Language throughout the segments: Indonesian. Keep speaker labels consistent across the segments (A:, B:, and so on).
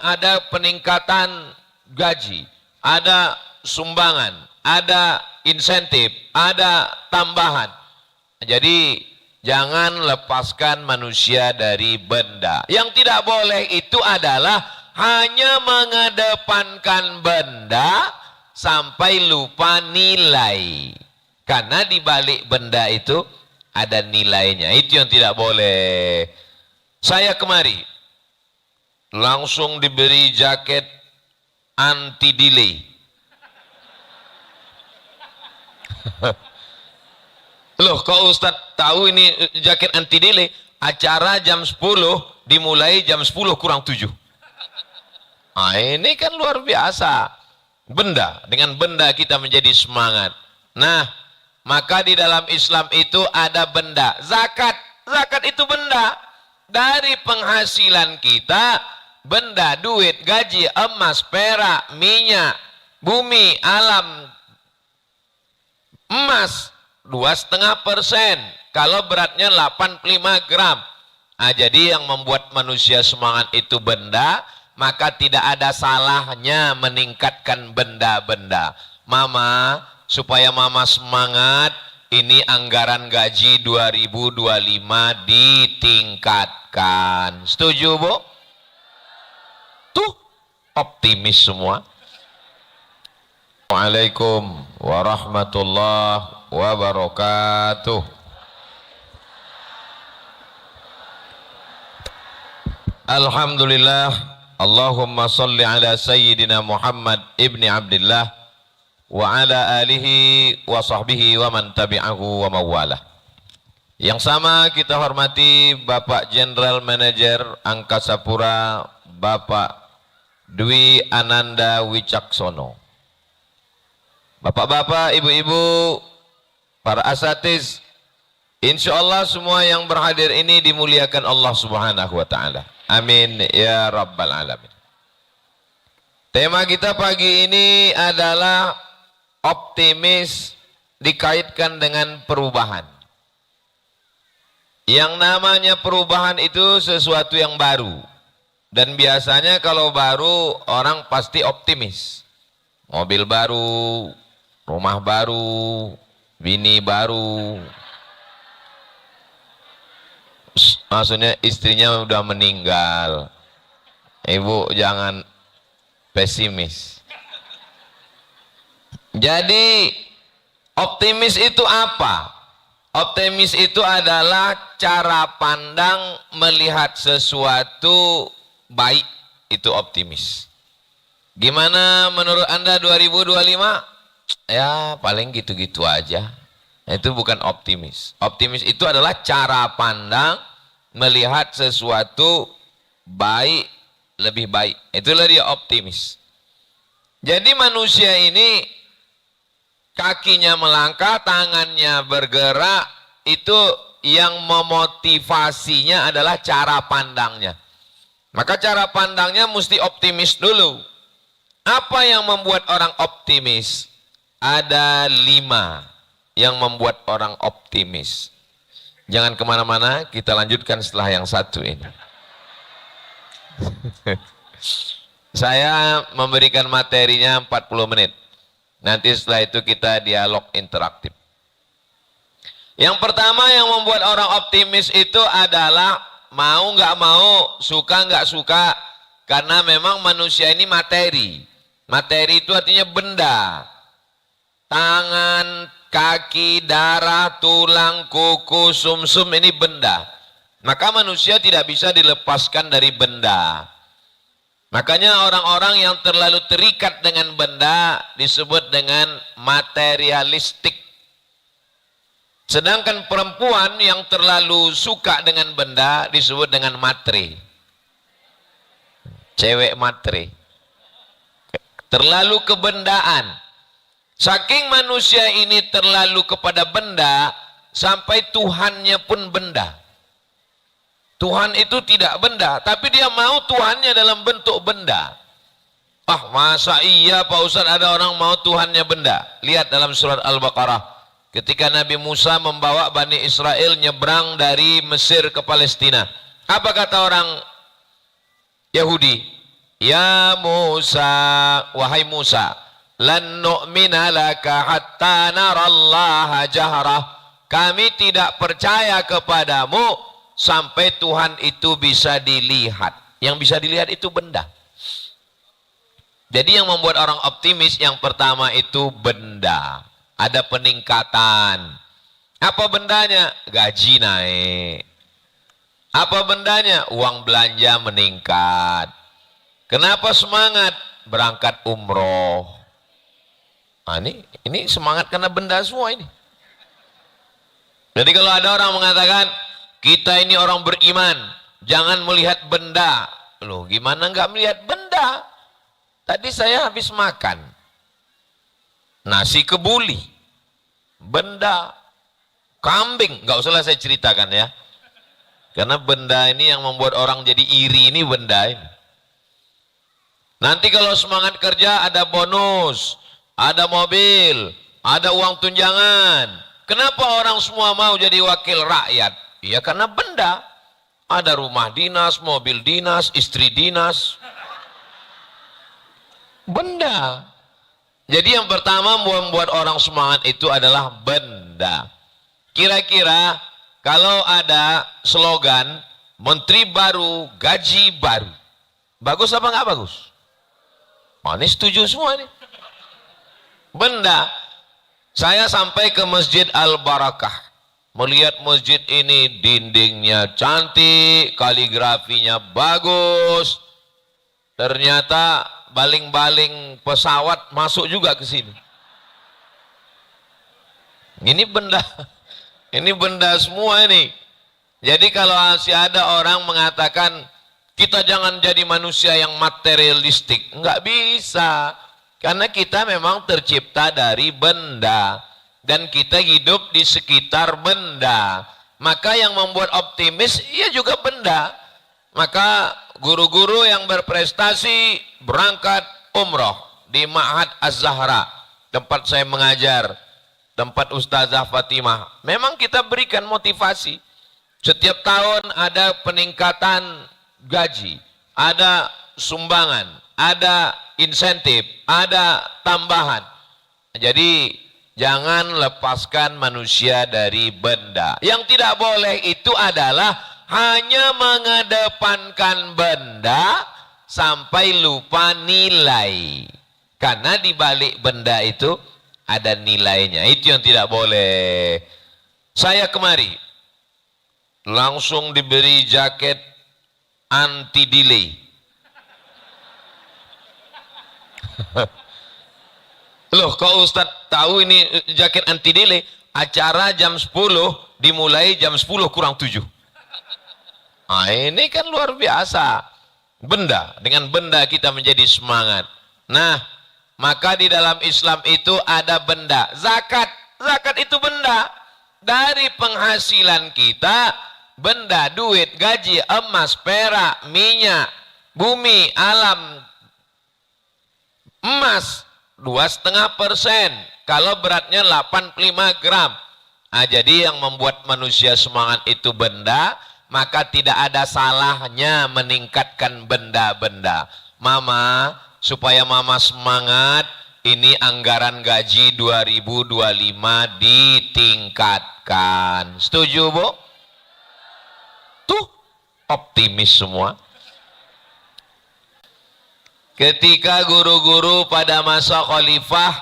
A: ada peningkatan gaji, ada sumbangan, ada insentif, ada tambahan. Jadi jangan lepaskan manusia dari benda. Yang tidak boleh itu adalah hanya mengedepankan benda sampai lupa nilai. Karena di balik benda itu ada nilainya. Itu yang tidak boleh. Saya kemari langsung diberi jaket anti delay. Loh, kok Ustadz tahu ini jaket anti delay? Acara jam 10 dimulai jam 10 kurang 7. Nah, ini kan luar biasa. Benda, dengan benda kita menjadi semangat. Nah, maka di dalam Islam itu ada benda. Zakat, zakat itu benda. Dari penghasilan kita, benda, duit, gaji, emas, perak, minyak, bumi, alam, emas 2,5%, kalau beratnya 85 gram. Nah, jadi yang membuat manusia semangat itu benda, maka tidak ada salahnya meningkatkan benda-benda. Mama, supaya mama semangat, ini anggaran gaji 2025 ditingkatkan. Setuju, Bu? Tuh, optimis semua. Waalaikumsalam warahmatullahi wabarakatuh. Alhamdulillah, Allahumma salli ala sayyidina Muhammad ibni Abdillah wa ala alihi wa sahbihi wa man tabi'ahu wa mawalah. Yang sama kita hormati Bapak General Manager Angkasa Pura, Bapak Dwi Ananda Wicaksono. Bapak-bapak, ibu-ibu, para asatiz, insya Allah semua yang berhadir ini dimuliakan Allah Subhanahu wa Ta'ala. Amin ya Rabbal Alamin. Tema kita pagi ini adalah optimis dikaitkan dengan perubahan. Yang namanya perubahan itu sesuatu yang baru. Dan biasanya kalau baru orang pasti optimis. Mobil baru, rumah baru, bini baru, maksudnya istrinya udah meninggal. Ibu jangan pesimis. Jadi optimis itu apa? Optimis itu adalah cara pandang melihat sesuatu baik, itu optimis. Gimana menurut Anda 2025? Ya paling gitu-gitu aja. Itu bukan optimis. Optimis itu adalah cara pandang melihat sesuatu baik, lebih baik. Itulah dia optimis. Jadi manusia ini kakinya melangkah, tangannya bergerak, itu yang memotivasinya adalah cara pandangnya. Maka cara pandangnya mesti optimis dulu. Apa yang membuat orang optimis? Ada 5 yang membuat orang optimis. Jangan kemana-mana, kita lanjutkan setelah yang satu ini. Saya memberikan materinya 40 menit. Nanti setelah itu kita dialog interaktif. Yang pertama yang membuat orang optimis itu adalah mau nggak mau, suka nggak suka, karena memang manusia ini materi. Materi itu artinya benda. Tangan, kaki, darah, tulang, kuku, sumsum ini benda. Maka manusia tidak bisa dilepaskan dari benda. Makanya orang-orang yang terlalu terikat dengan benda disebut dengan materialistik. Sedangkan perempuan yang terlalu suka dengan benda disebut dengan matre. Cewek matre. Terlalu kebendaan. Saking manusia ini terlalu kepada benda, sampai Tuhannya pun benda. Tuhan itu tidak benda, tapi dia mau Tuhannya dalam bentuk benda. Ah, masa iya Pak Ustaz ada orang mau Tuhannya benda? Lihat dalam surat Al-Baqarah. Ketika Nabi Musa membawa Bani Israel nyebrang dari Mesir ke Palestina. Apa kata orang Yahudi? Ya Musa, wahai Musa, lan nu'mina laka hatta narallaha jahrah. Kami tidak percaya kepadamu sampai Tuhan itu bisa dilihat. Yang bisa dilihat itu benda. Jadi yang membuat orang optimis yang pertama itu benda. Ada peningkatan. Apa bendanya? Gaji naik. Apa bendanya? Uang belanja meningkat. Kenapa semangat? Berangkat umroh. Nah, ini semangat karena benda semua ini. Jadi kalau ada orang mengatakan kita ini orang beriman, jangan melihat benda. Loh, gimana nggak melihat benda? Tadi saya habis makan nasi kebuli, benda, kambing, nggak usah saya ceritakan ya. Karena benda ini yang membuat orang jadi iri, ini benda ini. Nanti kalau semangat kerja ada bonus, ada mobil, ada uang tunjangan. Kenapa orang semua mau jadi wakil rakyat? Ya karena benda. Ada rumah dinas, mobil dinas, istri dinas. Benda. Jadi yang pertama membuat orang semangat itu adalah benda. Kira-kira kalau ada slogan menteri baru, gaji baru, bagus apa nggak bagus? Oh, ini setuju semua nih. Benda. Saya sampai ke Masjid Al-Barakah, melihat masjid ini dindingnya cantik, kaligrafinya bagus. Ternyata baling-baling pesawat masuk juga ke sini. Ini benda. Ini benda semua ini. Jadi kalau masih ada orang mengatakan kita jangan jadi manusia yang materialistik, nggak bisa. Karena kita memang tercipta dari benda dan kita hidup di sekitar benda. Maka yang membuat optimis ia juga benda. Maka guru-guru yang berprestasi berangkat umroh di Ma'had Az-Zahra, tempat saya mengajar, tempat Ustazah Fatimah. Memang kita berikan motivasi. Setiap tahun ada peningkatan gaji, ada sumbangan, ada insentif, ada tambahan. Jadi jangan lepaskan manusia dari benda. Yang tidak boleh itu adalah hanya mengedepankan benda sampai lupa nilai. Karena di balik benda itu ada nilainya. Itu yang tidak boleh. Saya kemari langsung diberi jaket anti delay. Loh, kok Ustadz tahu ini jaket anti delay? Acara jam 10 dimulai jam 10 kurang 7. Nah, ini kan luar biasa. Benda, dengan benda kita menjadi semangat. Nah, maka di dalam Islam itu ada benda. Zakat, zakat itu benda. Dari penghasilan kita, benda, duit, gaji, emas, perak, minyak, bumi, alam, emas 2,5%. Kalau beratnya 85 gram. Nah, jadi yang membuat manusia semangat itu benda, maka tidak ada salahnya meningkatkan benda-benda. Mama, supaya mama semangat, ini anggaran gaji 2025 ditingkatkan. Setuju, Bu? Tuh, optimis semua. Ketika guru-guru pada masa khalifah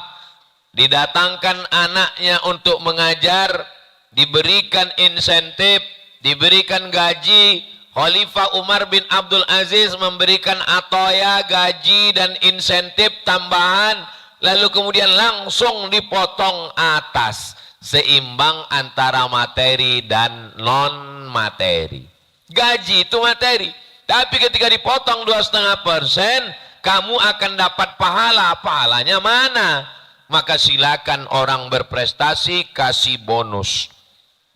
A: didatangkan anaknya untuk mengajar, diberikan insentif, diberikan gaji. Khalifah Umar bin Abdul Aziz memberikan atoya, gaji dan insentif tambahan, lalu kemudian langsung dipotong atas, seimbang antara materi dan non materi. Gaji itu materi, tapi ketika dipotong 2,5%, kamu akan dapat pahala. Pahalanya mana? Maka silakan orang berprestasi kasih bonus.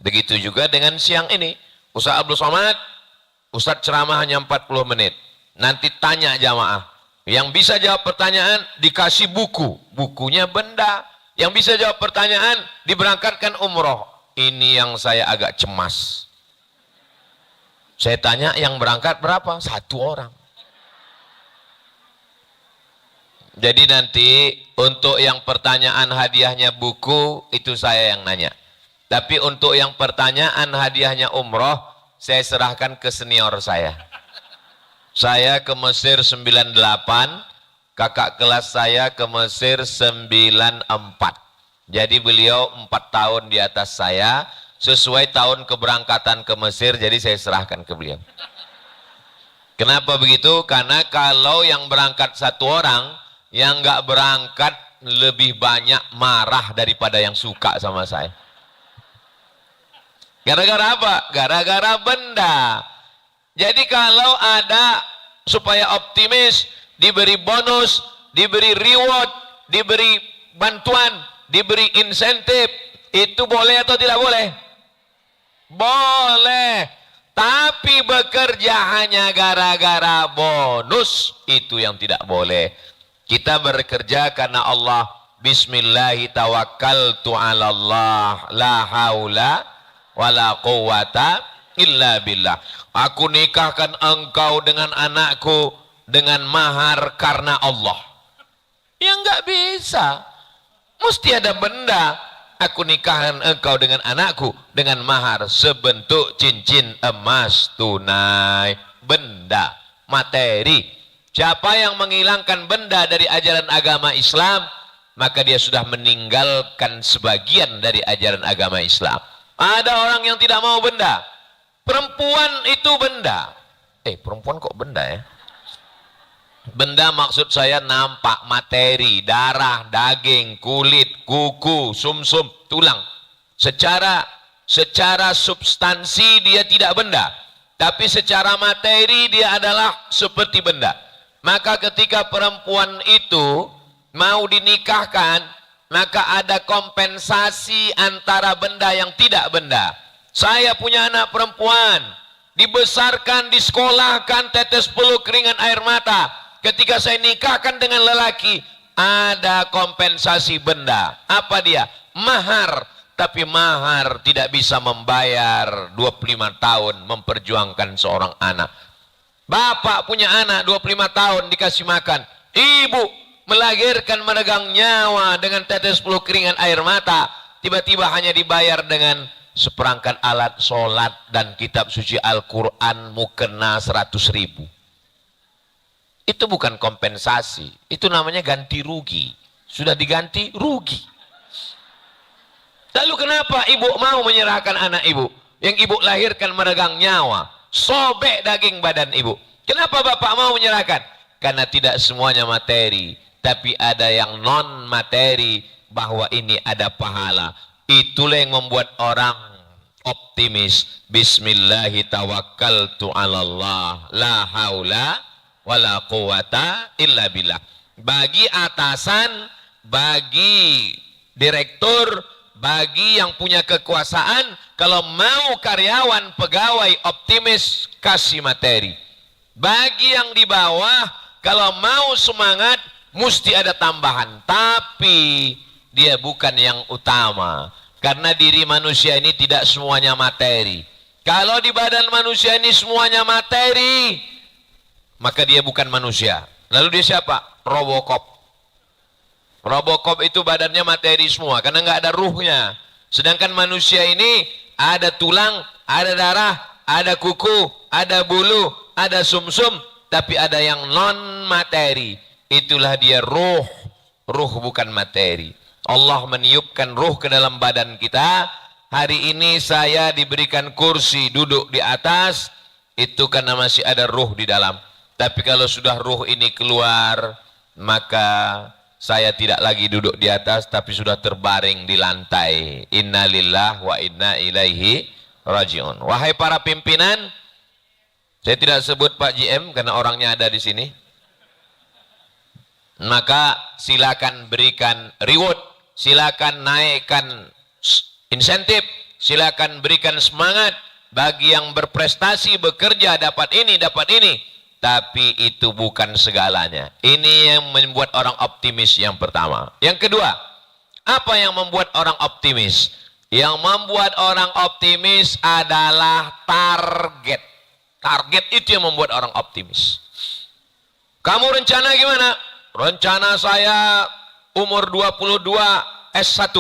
A: Begitu juga dengan siang ini. Ustaz Abdul Somad, Ustaz ceramah hanya 40 menit. Nanti tanya jamaah. Yang bisa jawab pertanyaan dikasih buku. Bukunya benda. Yang bisa jawab pertanyaan diberangkatkan umroh. Ini yang saya agak cemas. Saya tanya yang berangkat berapa? 1 orang. Jadi nanti untuk yang pertanyaan hadiahnya buku itu saya yang nanya. Tapi untuk yang pertanyaan hadiahnya umroh saya serahkan ke senior saya. Saya ke Mesir 98, kakak kelas saya ke Mesir 94. Jadi beliau 4 tahun di atas saya, sesuai tahun keberangkatan ke Mesir, jadi saya serahkan ke beliau. Kenapa begitu? Karena kalau yang berangkat 1 orang, yang nggak berangkat lebih banyak marah daripada yang suka sama saya. Gara-gara apa? Gara-gara benda. Jadi kalau ada supaya optimis, diberi bonus, diberi reward, diberi bantuan, diberi insentif, itu boleh atau tidak boleh? Boleh. Tapi bekerja hanya gara-gara bonus, itu yang tidak boleh. Kita bekerja karena Allah. Bismillahi tawakkaltu ala Allah, la haula wala quwata illa billah. Aku nikahkan engkau dengan anakku dengan mahar karena Allah. Ya enggak bisa. Mesti ada benda. Aku nikahkan engkau dengan anakku dengan mahar sebentuk cincin emas tunai. Benda, materi. Siapa yang menghilangkan benda dari ajaran agama Islam, maka dia sudah meninggalkan sebagian dari ajaran agama Islam. Ada orang yang tidak mau benda. Perempuan itu benda. Perempuan kok benda ya? Benda maksud saya nampak, materi, darah, daging, kulit, kuku, sumsum, tulang. Secara substansi dia tidak benda. Tapi secara materi dia adalah seperti benda. Maka ketika perempuan itu mau dinikahkan, maka ada kompensasi antara benda yang tidak benda. Saya punya anak perempuan, dibesarkan, disekolahkan, tetes peluk keringat air mata. Ketika saya nikahkan dengan lelaki, ada kompensasi benda. Apa dia? Mahar. Tapi mahar tidak bisa membayar 25 tahun memperjuangkan seorang anak. Bapak punya anak 25 tahun dikasih makan. Ibu melahirkan meregang nyawa dengan tetes peluk keringat air mata. Tiba-tiba hanya dibayar dengan seperangkat alat sholat dan kitab suci Al-Quran mukena 100.000. Itu bukan kompensasi, itu namanya ganti rugi. Sudah diganti rugi. Lalu kenapa ibu mau menyerahkan anak ibu yang ibu lahirkan meregang nyawa, sobek daging badan ibu? Kenapa bapak mau menyerahkan? Karena tidak semuanya materi, tapi ada yang non materi, bahwa ini ada pahala. Itulah yang membuat orang optimis. Bismillahi tawakkaltu ala Allah, la haula wala quwata illa billah. Bagi atasan, bagi direktur, bagi yang punya kekuasaan, kalau mau karyawan, pegawai optimis, kasih materi. Bagi yang di bawah, kalau mau semangat, mesti ada tambahan. Tapi dia bukan yang utama. Karena diri manusia ini tidak semuanya materi. Kalau di badan manusia ini semuanya materi, maka dia bukan manusia. Lalu dia siapa? Robocop. Robocop itu badannya materi semua, karena nggak ada ruhnya. Sedangkan manusia ini ada tulang, ada darah, ada kuku, ada bulu, ada sumsum, tapi ada yang non materi. Itulah dia ruh. Ruh bukan materi. Allah meniupkan ruh ke dalam badan kita. Hari ini saya diberikan kursi duduk di atas, itu karena masih ada ruh di dalam. Tapi kalau sudah ruh ini keluar, maka saya tidak lagi duduk di atas, tapi sudah terbaring di lantai. Innalillah wa inna ilaihi rajiun. Wahai para pimpinan, saya tidak sebut Pak JM karena orangnya ada di sini. Maka silakan berikan reward, silakan naikkan insentif, silakan berikan semangat bagi yang berprestasi, bekerja, dapat ini, dapat ini. Tapi itu bukan segalanya. Ini yang membuat orang optimis yang pertama. Yang kedua, apa yang membuat orang optimis? Yang membuat orang optimis adalah target. Target itu yang membuat orang optimis. Kamu rencana gimana? rencana saya umur 22 S1,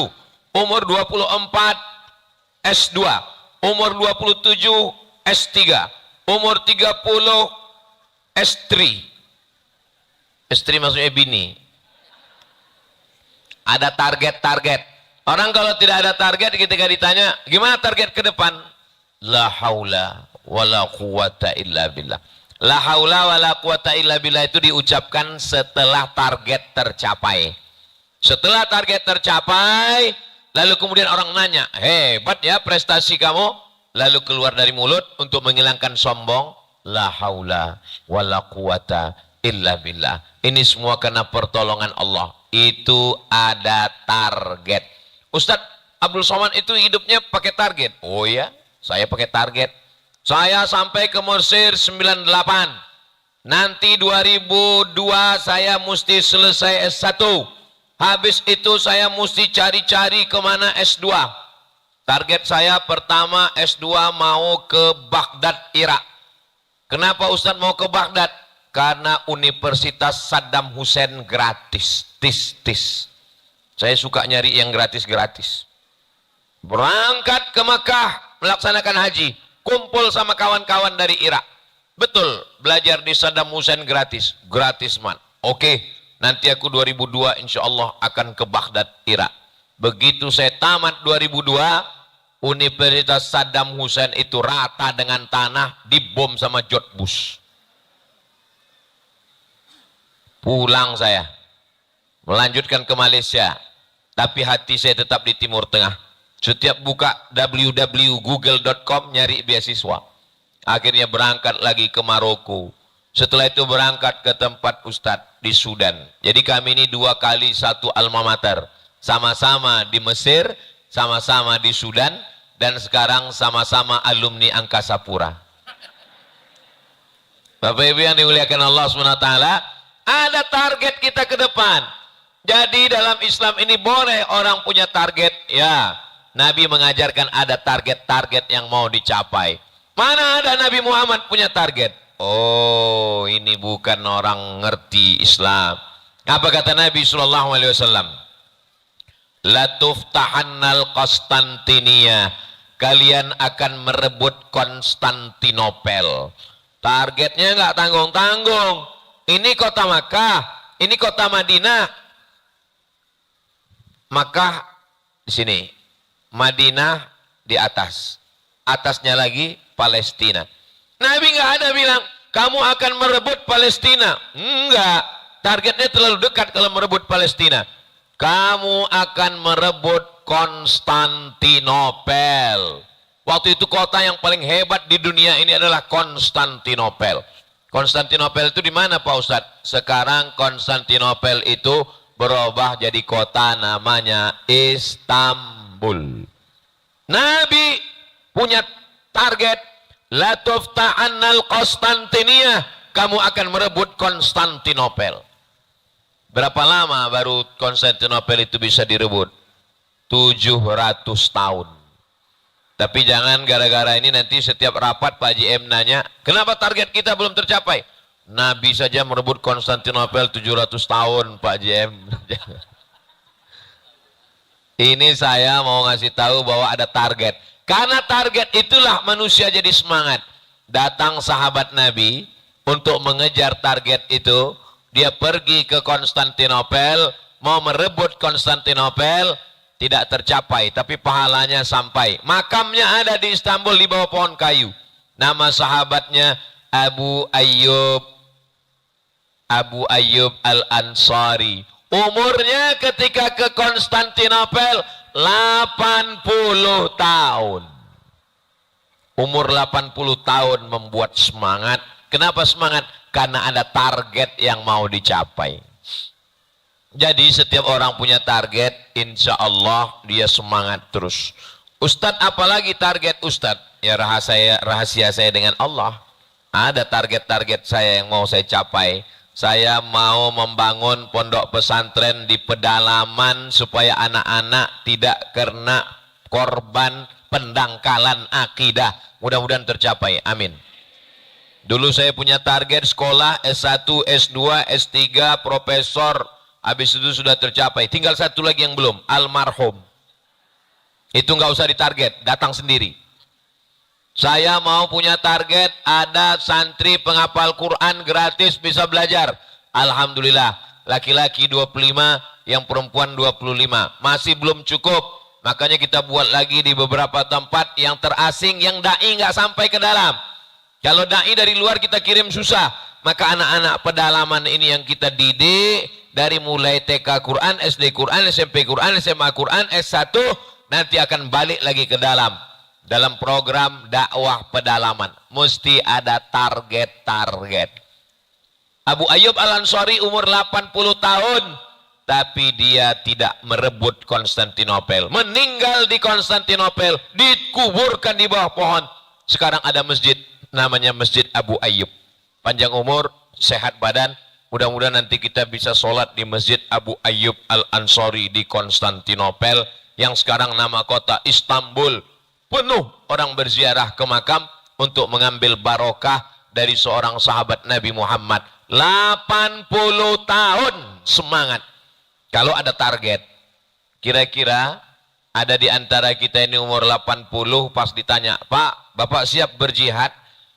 A: umur 24 S2, umur 27 S3, umur 30 S3. S3 maksudnya bini. Ada target-target. Orang kalau tidak ada target ketika ditanya, gimana target ke depan? La haula wala quwata illa billah. La haula wala quwata illa billah itu diucapkan setelah target tercapai. Setelah target tercapai, lalu kemudian orang nanya, hebat ya prestasi kamu. Lalu keluar dari mulut untuk menghilangkan sombong, la haula wala quwata illa billah. Ini semua karena pertolongan Allah. Itu ada target. Ustadz Abdul Somad itu hidupnya pakai target. Oh ya, saya pakai target. Saya sampai ke Mesir 98. Nanti 2002 saya mesti selesai S1. Habis itu saya mesti cari-cari kemana S2. Target saya pertama S2 mau ke Baghdad, Irak. Kenapa Ustadz mau ke Baghdad? Karena Universitas Saddam Hussein gratis. Saya suka nyari yang gratis-gratis. Berangkat ke Makkah melaksanakan haji, kumpul sama kawan-kawan dari Irak. Betul, belajar di Saddam Hussein gratis man. Oke, nanti aku 2002 insya Allah akan ke Baghdad, Irak. Begitu saya tamat 2002, Universitas Saddam Hussein itu rata dengan tanah, dibom sama George Bush. Pulang saya, melanjutkan ke Malaysia, tapi hati saya tetap di Timur Tengah. Setiap buka www.google.com nyari beasiswa. Akhirnya berangkat lagi ke Maroko. Setelah itu berangkat ke tempat Ustadz di Sudan. Jadi kami ini 2 kali 1 alma mater. Sama-sama di Mesir, sama-sama di Sudan, dan sekarang sama-sama alumni Angkasa Pura. Bapak Ibu yang dimuliakan Allah SWT, ada target kita ke depan. Jadi dalam Islam ini boleh orang punya target. Ya, Nabi mengajarkan ada target-target yang mau dicapai. Mana ada Nabi Muhammad punya target? Oh, ini bukan orang ngerti Islam. Apa kata Nabi SAW? La tuftahannal Konstantinia. Kalian akan merebut Konstantinopel. Targetnya nggak tanggung-tanggung. Ini kota Makkah, ini kota Madinah. Makkah di sini, Madinah di atas, atasnya lagi Palestina. Nabi nggak ada bilang kamu akan merebut Palestina. Enggak, targetnya terlalu dekat kalau merebut Palestina. Kamu akan merebut Konstantinopel. Waktu itu kota yang paling hebat di dunia ini adalah Konstantinopel. Konstantinopel itu di mana Pak Ustadz? Sekarang Konstantinopel itu berubah jadi kota namanya Istanbul. Nabi punya target, la tufta'annal Konstantinia, kamu akan merebut Konstantinopel. Berapa lama baru Konstantinopel itu bisa direbut? 700 tahun. Tapi jangan gara-gara ini nanti setiap rapat Pak JM nanya, kenapa target kita belum tercapai? Nabi saja merebut Konstantinopel 700 tahun Pak JM. Ini saya mau ngasih tahu bahwa ada target. Karena target itulah manusia jadi semangat. Datang sahabat Nabi untuk mengejar target itu. Dia pergi ke Konstantinopel, mau merebut Konstantinopel. Tidak tercapai, tapi pahalanya sampai. Makamnya ada di Istanbul di bawah pohon kayu. Nama sahabatnya Abu Ayyub Al-Ansari. Umurnya ketika ke Konstantinopel 80 tahun. Umur 80 tahun membuat semangat. Kenapa semangat? Karena ada target yang mau dicapai. Jadi setiap orang punya target, insya Allah dia semangat terus. Ustadz, apalagi target Ustadz? Ya rahasia saya dengan Allah. Ada target-target saya yang mau saya capai. Saya mau membangun pondok pesantren di pedalaman supaya anak-anak tidak kena korban pendangkalan akidah. Mudah-mudahan tercapai, amin. Dulu saya punya target sekolah S1, S2, S3, profesor. Habis itu sudah tercapai. Tinggal satu lagi yang belum, almarhum. Itu nggak usah ditarget, datang sendiri. Saya mau punya target, ada santri penghafal Quran gratis bisa belajar. Alhamdulillah, laki-laki 25, yang perempuan 25. Masih belum cukup, makanya kita buat lagi di beberapa tempat yang terasing, yang da'i nggak sampai ke dalam. Kalau da'i dari luar kita kirim susah, maka anak-anak pedalaman ini yang kita didik dari mulai TK Quran, SD Quran, SMP Quran, SMA Quran, S1, nanti akan balik lagi ke dalam program dakwah pedalaman. Mesti ada target-target. Abu Ayyub Al-Ansari umur 80 tahun, tapi dia tidak merebut Konstantinopel. Meninggal di Konstantinopel, dikuburkan di bawah pohon. Sekarang ada masjid, namanya Masjid Abu Ayyub. Panjang umur, sehat badan, mudah-mudahan nanti kita bisa sholat di Masjid Abu Ayyub Al-Ansari di Konstantinopel, yang sekarang nama kota Istanbul. Penuh orang berziarah ke makam untuk mengambil barokah dari seorang sahabat Nabi Muhammad. 80 tahun semangat. Kalau ada target, kira-kira ada di antara kita ini umur 80, pas ditanya, Pak, Bapak siap berjihad?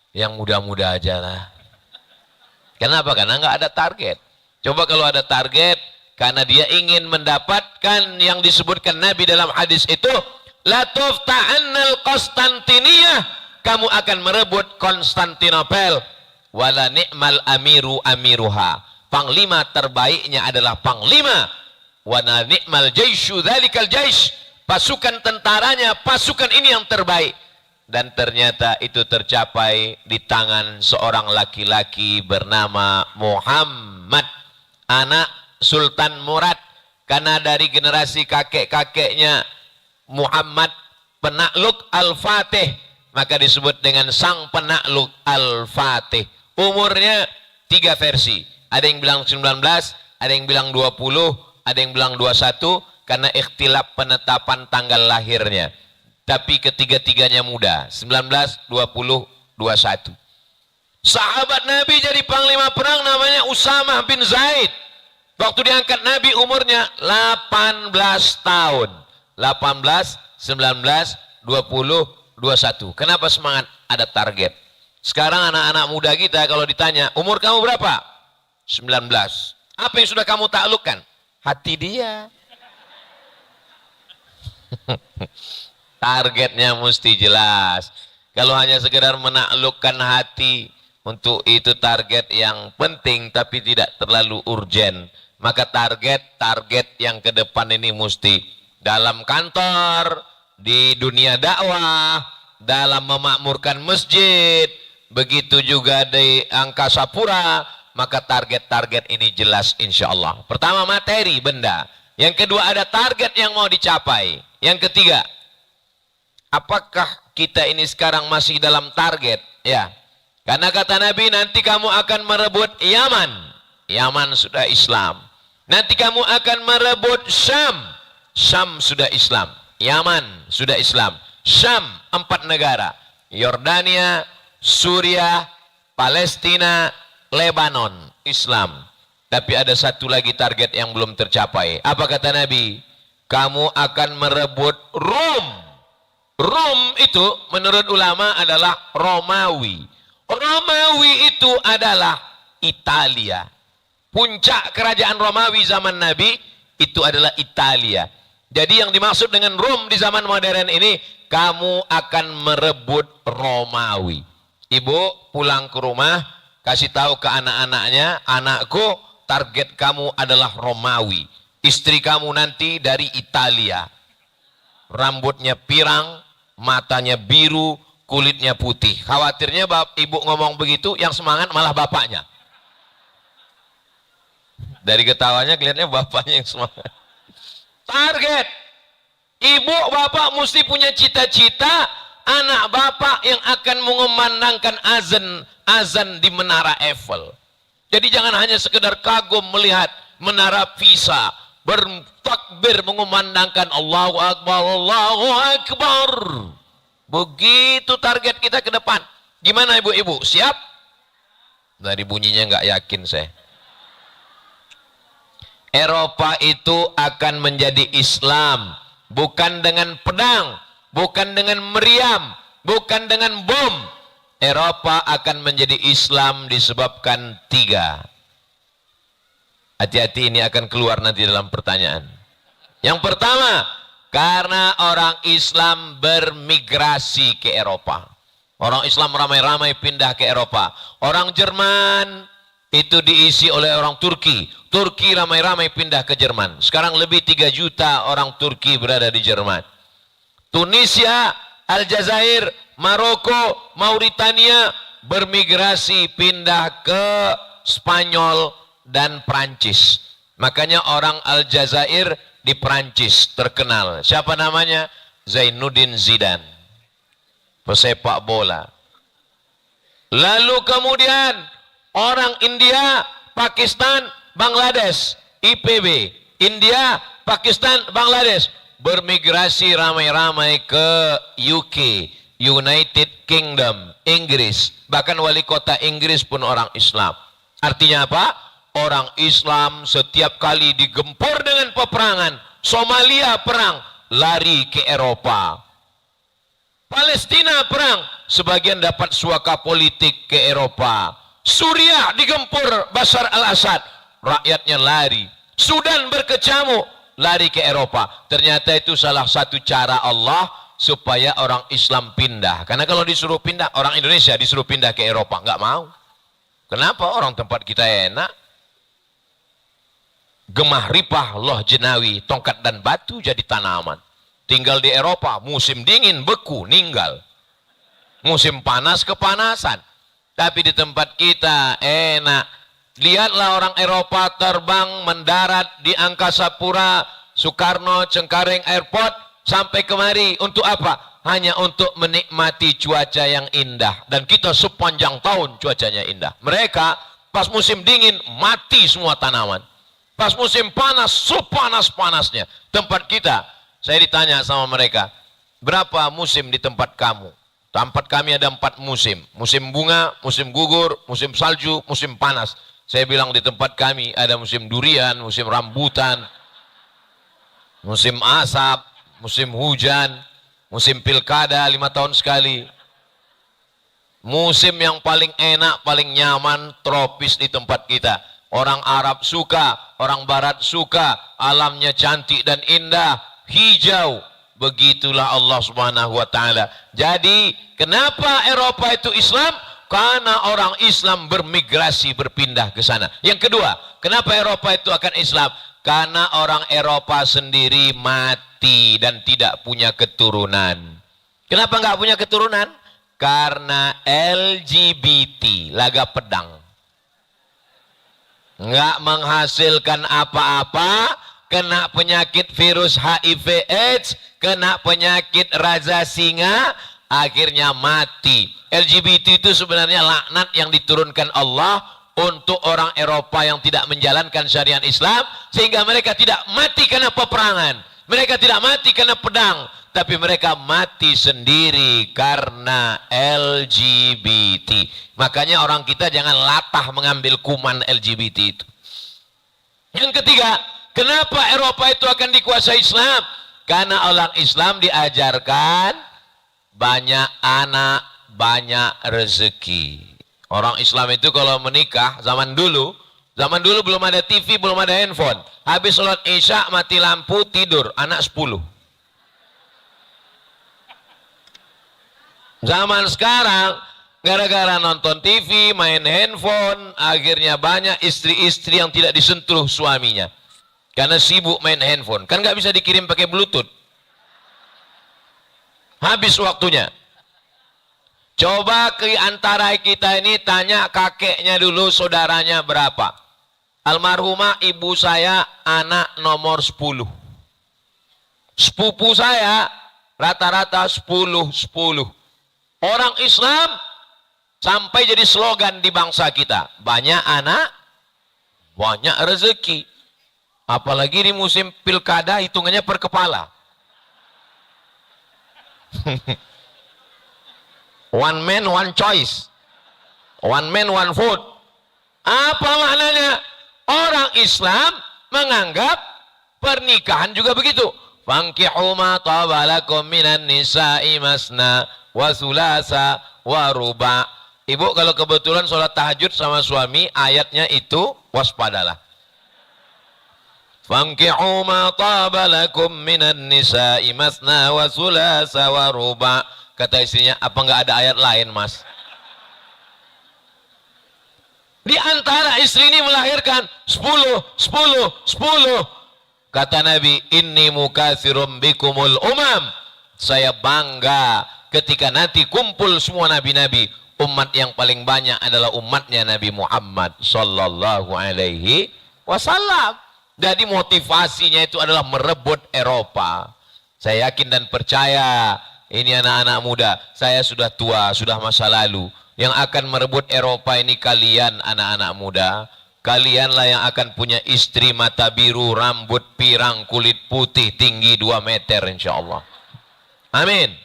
A: Yang muda-muda aja lah. Kenapa? Karena nggak ada target. Coba kalau ada target, karena dia ingin mendapatkan yang disebutkan Nabi dalam hadis itu, la tufta'annal Konstantiniyah, kamu akan merebut Konstantinopel, wala ni'mal amiru amiruha, panglima terbaiknya adalah panglima, wala ni'mal jaishu dzalikal jaish, pasukan tentaranya pasukan ini yang terbaik. Dan ternyata itu tercapai di tangan seorang laki-laki bernama Muhammad, anak Sultan Murad, karena dari generasi kakek-kakeknya Muhammad penakluk Al-Fatih, maka disebut dengan sang penakluk Al-Fatih. Umurnya 3 versi, ada yang bilang 19, ada yang bilang 20, ada yang bilang 21, karena ikhtilaf penetapan tanggal lahirnya. Tapi ketiga-tiganya muda, 19, 20, 21. Sahabat Nabi jadi panglima perang namanya Usamah bin Zaid. Waktu diangkat Nabi umurnya 18 tahun. 18, 19, 20, 21. Kenapa semangat? Ada target. Sekarang anak-anak muda kita kalau ditanya, umur kamu berapa? 19. Apa yang sudah kamu taklukkan? Hati dia. Targetnya mesti jelas. Kalau hanya sekedar menaklukkan hati, untuk itu target yang penting tapi tidak terlalu urgen. Maka target yang ke depan ini mesti dalam kantor, di dunia dakwah, dalam memakmurkan masjid, begitu juga di angkasa pura. Maka target-target ini jelas insya Allah. Pertama materi, benda. Yang kedua ada target yang mau dicapai. Yang ketiga, apakah kita ini sekarang masih dalam target? Ya, karena kata Nabi, nanti kamu akan merebut Yaman. Yaman sudah Islam. Nanti kamu akan merebut Syam. Syam sudah Islam. Yaman sudah Islam. Syam 4 negara. Yordania, Suriah, Palestina, Lebanon, Islam. Tapi ada satu lagi target yang belum tercapai. Apa kata Nabi? Kamu akan merebut Rum. Rum itu menurut ulama adalah Romawi. Romawi itu adalah Italia. Puncak kerajaan Romawi zaman Nabi itu adalah Italia. Jadi yang dimaksud dengan Rum di zaman modern ini, kamu akan merebut Romawi. Ibu pulang ke rumah, kasih tahu ke anak-anaknya, anakku, target kamu adalah Romawi. Istri kamu nanti dari Italia. Rambutnya pirang, matanya biru, kulitnya putih. Khawatirnya ibu ngomong begitu, yang semangat malah bapaknya. Dari ketawanya kelihatannya bapaknya yang semangat. Target. Ibu bapak mesti punya cita-cita anak bapak yang akan mengumandangkan azan di Menara Eiffel. Jadi jangan hanya sekedar kagum melihat Menara Pisa, bertakbir mengumandangkan Allahu Akbar, Allahu Akbar. Begitu target kita ke depan. Gimana ibu-ibu? Siap? Dari bunyinya nggak yakin saya. Eropa itu akan menjadi Islam, bukan dengan pedang, bukan dengan meriam, bukan dengan bom. Eropa akan menjadi Islam disebabkan 3. Hati-hati, ini akan keluar nanti dalam pertanyaan. Yang pertama, karena orang Islam bermigrasi ke Eropa. Orang Islam ramai-ramai pindah ke Eropa. Orang Jerman itu diisi oleh orang Turki. Turki ramai-ramai pindah ke Jerman. Sekarang lebih 3 juta orang Turki berada di Jerman. Tunisia, Aljazair, Maroko, Mauritania bermigrasi pindah ke Spanyol dan Prancis. Makanya orang Aljazair di Prancis terkenal. Siapa namanya? Zainuddin Zidane, pesepak bola. Lalu kemudian orang India, Pakistan, Bangladesh, IPB, India, Pakistan, Bangladesh bermigrasi ramai-ramai ke UK, United Kingdom, Inggris. Bahkan wali kota Inggris pun orang Islam. Artinya apa? Orang Islam setiap kali digempur dengan peperangan. Somalia perang, lari ke Eropa. Palestina perang, sebagian dapat suaka politik ke Eropa. Suriah digempur Bashar al-Assad, rakyatnya lari. Sudan berkecamuk, lari ke Eropa. Ternyata itu salah satu cara Allah supaya orang Islam pindah. Karena kalau disuruh pindah, orang Indonesia disuruh pindah ke Eropa, nggak mau. Kenapa? Orang tempat kita enak. Gemah ripah loh jenawi, tongkat dan batu jadi tanaman. Tinggal di Eropa, musim dingin beku, ninggal. Musim panas kepanasan. Tapi di tempat kita enak. Lihatlah orang Eropa terbang mendarat di Angkasa Pura, Soekarno, Cengkareng Airport, sampai kemari. Untuk apa? Hanya untuk menikmati cuaca yang indah. Dan kita sepanjang tahun cuacanya indah. Mereka pas musim dingin mati semua tanaman. Pas musim panas, sepanas-panasnya. Tempat kita, saya ditanya sama mereka, berapa musim di tempat kamu? Tempat kami ada 4 musim. Musim bunga, musim gugur, musim salju, musim panas. Saya bilang di tempat kami ada musim durian, musim rambutan, musim asap, musim hujan, musim pilkada 5 tahun sekali. Musim yang paling enak, paling nyaman, tropis di tempat kita. Orang Arab suka, orang Barat suka, alamnya cantik dan indah, hijau. Begitulah Allah Subhanahu wa taala. Jadi, kenapa Eropa itu Islam? Karena orang Islam bermigrasi, berpindah ke sana. Yang kedua, kenapa Eropa itu akan Islam? Karena orang Eropa sendiri mati dan tidak punya keturunan. Kenapa nggak punya keturunan? Karena LGBT, laga pedang. Nggak menghasilkan apa-apa, kena penyakit virus HIV AIDS, kena penyakit raza singa, akhirnya mati. LGBT itu sebenarnya laknat yang diturunkan Allah untuk orang Eropa yang tidak menjalankan syariat Islam, sehingga mereka tidak mati karena peperangan, mereka tidak mati karena pedang, tapi mereka mati sendiri karena LGBT. Makanya orang kita jangan latah mengambil kuman LGBT itu. Yang ketiga, kenapa Eropa itu akan dikuasai Islam? Karena orang Islam diajarkan banyak anak, banyak rezeki. Orang Islam itu kalau menikah, zaman dulu belum ada TV, belum ada handphone. Habis sholat Isya, mati lampu, tidur, anak 10. Zaman sekarang, gara-gara nonton TV, main handphone, akhirnya banyak istri-istri yang tidak disentuh suaminya. Karena sibuk main handphone. Kan nggak bisa dikirim pakai Bluetooth. Habis waktunya. Coba ke antara kita ini tanya kakeknya dulu, saudaranya berapa. Almarhumah ibu saya anak nomor 10. Sepupu saya rata-rata 10. Orang Islam sampai jadi slogan di bangsa kita. Banyak anak, banyak rezeki. Apalagi di musim pilkada hitungannya per kepala. One man, one choice. One man, one vote. Apa maknanya? Orang Islam menganggap pernikahan juga begitu. Fankihu ma taba lakum minan nisa'i masna wa thulatha wa ruba'. Ibu kalau kebetulan sholat tahajud sama suami, ayatnya itu waspadalah. Fankihu ma taba lakum minan nisa'i masna wa thulatha wa ruba'. Kata istrinya, apa enggak ada ayat lain, Mas? Di antara istri ini melahirkan 10. Kata Nabi, inni mukatsirum bikumul umam. Saya bangga ketika nanti kumpul semua nabi-nabi. Umat yang paling banyak adalah umatnya Nabi Muhammad sallallahu alaihi wasallam. Jadi motivasinya itu adalah merebut Eropa. Saya yakin dan percaya ini anak-anak muda. Saya sudah tua, sudah masa lalu. Yang akan merebut Eropa ini kalian anak-anak muda. Kalianlah yang akan punya istri mata biru, rambut pirang, kulit putih, tinggi 2 meter insya Allah. Amin.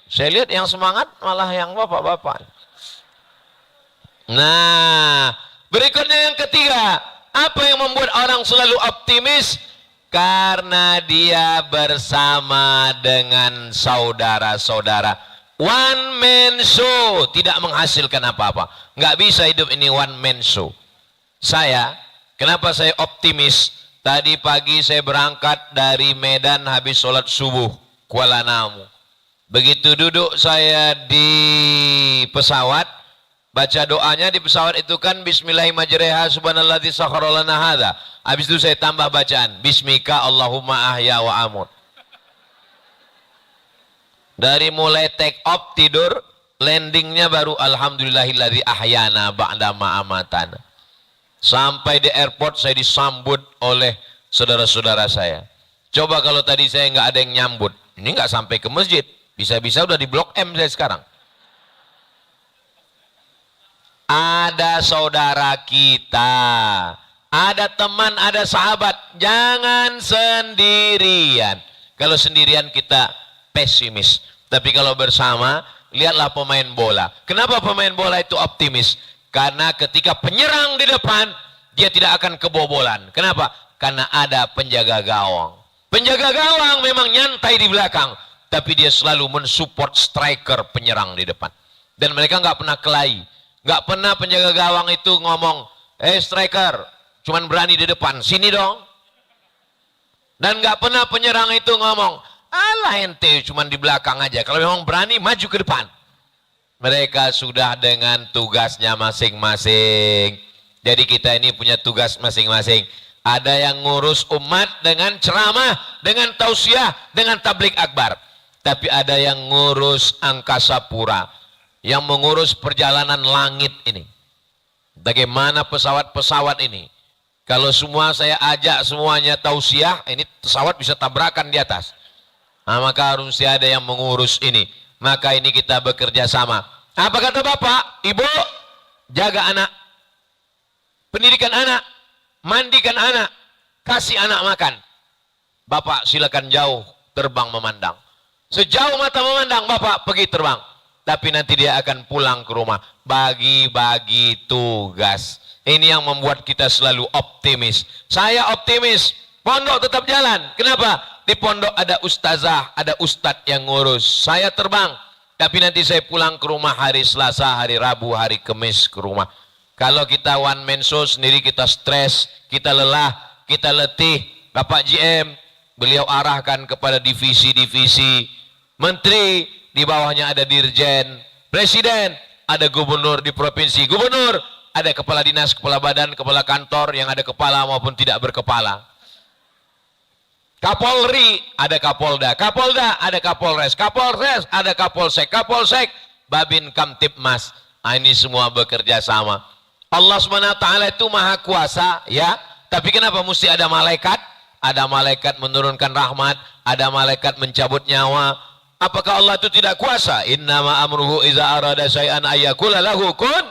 A: Saya lihat yang semangat malah yang bapak-bapak. Nah, berikutnya yang ketiga. Apa yang membuat orang selalu optimis? Karena dia bersama dengan saudara-saudara. One man show tidak menghasilkan apa-apa. Nggak bisa hidup ini one man show. Kenapa saya optimis? Tadi pagi saya berangkat dari Medan habis sholat subuh, Kuala Namu. Begitu duduk saya di pesawat, baca doanya di pesawat itu kan Bismillahirrahmanirrahim subhanalladzi sakhkhara lana hadza. Habis itu saya tambah bacaan Bismika Allahumma ahya wa amut. Dari mulai take off tidur, landingnya baru alhamdulillahilladzi ahyana ba'da ma amatana. Sampai di airport saya disambut oleh saudara-saudara saya. Coba kalau tadi saya nggak ada yang nyambut, ini nggak sampai ke masjid. Bisa-bisa udah di Blok M saya sekarang. Ada saudara kita, ada teman, ada sahabat. Jangan sendirian. Kalau sendirian kita pesimis. Tapi kalau bersama, lihatlah pemain bola. Kenapa pemain bola itu optimis? Karena ketika penyerang di depan, dia tidak akan kebobolan. Kenapa? Karena ada penjaga gawang. Penjaga gawang memang nyantai di belakang, tapi dia selalu mensupport striker penyerang di depan. Dan mereka nggak pernah kelahi. Nggak pernah penjaga gawang itu ngomong, striker, cuman berani di depan, sini dong. Dan nggak pernah penyerang itu ngomong, alah ente cuman di belakang aja. Kalau memang berani maju ke depan. Mereka sudah dengan tugasnya masing-masing. Jadi kita ini punya tugas masing-masing. Ada yang ngurus umat dengan ceramah, dengan tausiah, dengan tablik akbar. Tapi ada yang ngurus angkasa pura, yang mengurus perjalanan langit ini. Bagaimana pesawat-pesawat ini? Kalau semua saya ajak semuanya tausiah, ini pesawat bisa tabrakan di atas. Nah, maka harus ada yang mengurus ini. Maka ini kita bekerja sama. Apa kata Bapak? Ibu, jaga anak. Pendidikan anak. Mandikan anak. Kasih anak makan. Bapak silakan jauh terbang memandang. Sejauh mata memandang, Bapak pergi terbang. Tapi nanti dia akan pulang ke rumah. Bagi-bagi tugas. Ini yang membuat kita selalu optimis. Saya optimis. Pondok tetap jalan. Kenapa? Di pondok ada ustazah, ada ustadz yang ngurus. Saya terbang, tapi nanti saya pulang ke rumah hari Selasa, hari Rabu, hari Kamis ke rumah. Kalau kita one man show sendiri, kita stres, kita lelah, kita letih. Bapak GM, beliau arahkan kepada divisi-divisi. Menteri, di bawahnya ada dirjen. Presiden, ada gubernur di provinsi. Gubernur, ada kepala dinas, kepala badan, kepala kantor yang ada kepala maupun tidak berkepala. Kapolri, ada Kapolda. Kapolda, ada Kapolres. Kapolres, ada Kapolsek. Kapolsek, Babin Kamtipmas. Nah, ini semua bekerja sama. Allah SWT itu maha kuasa, ya. Tapi kenapa mesti ada malaikat? Ada malaikat menurunkan rahmat, ada malaikat mencabut nyawa. Apakah Allah itu tidak kuasa? Innama amruhu iza arada syai'an ayyakula lahu kun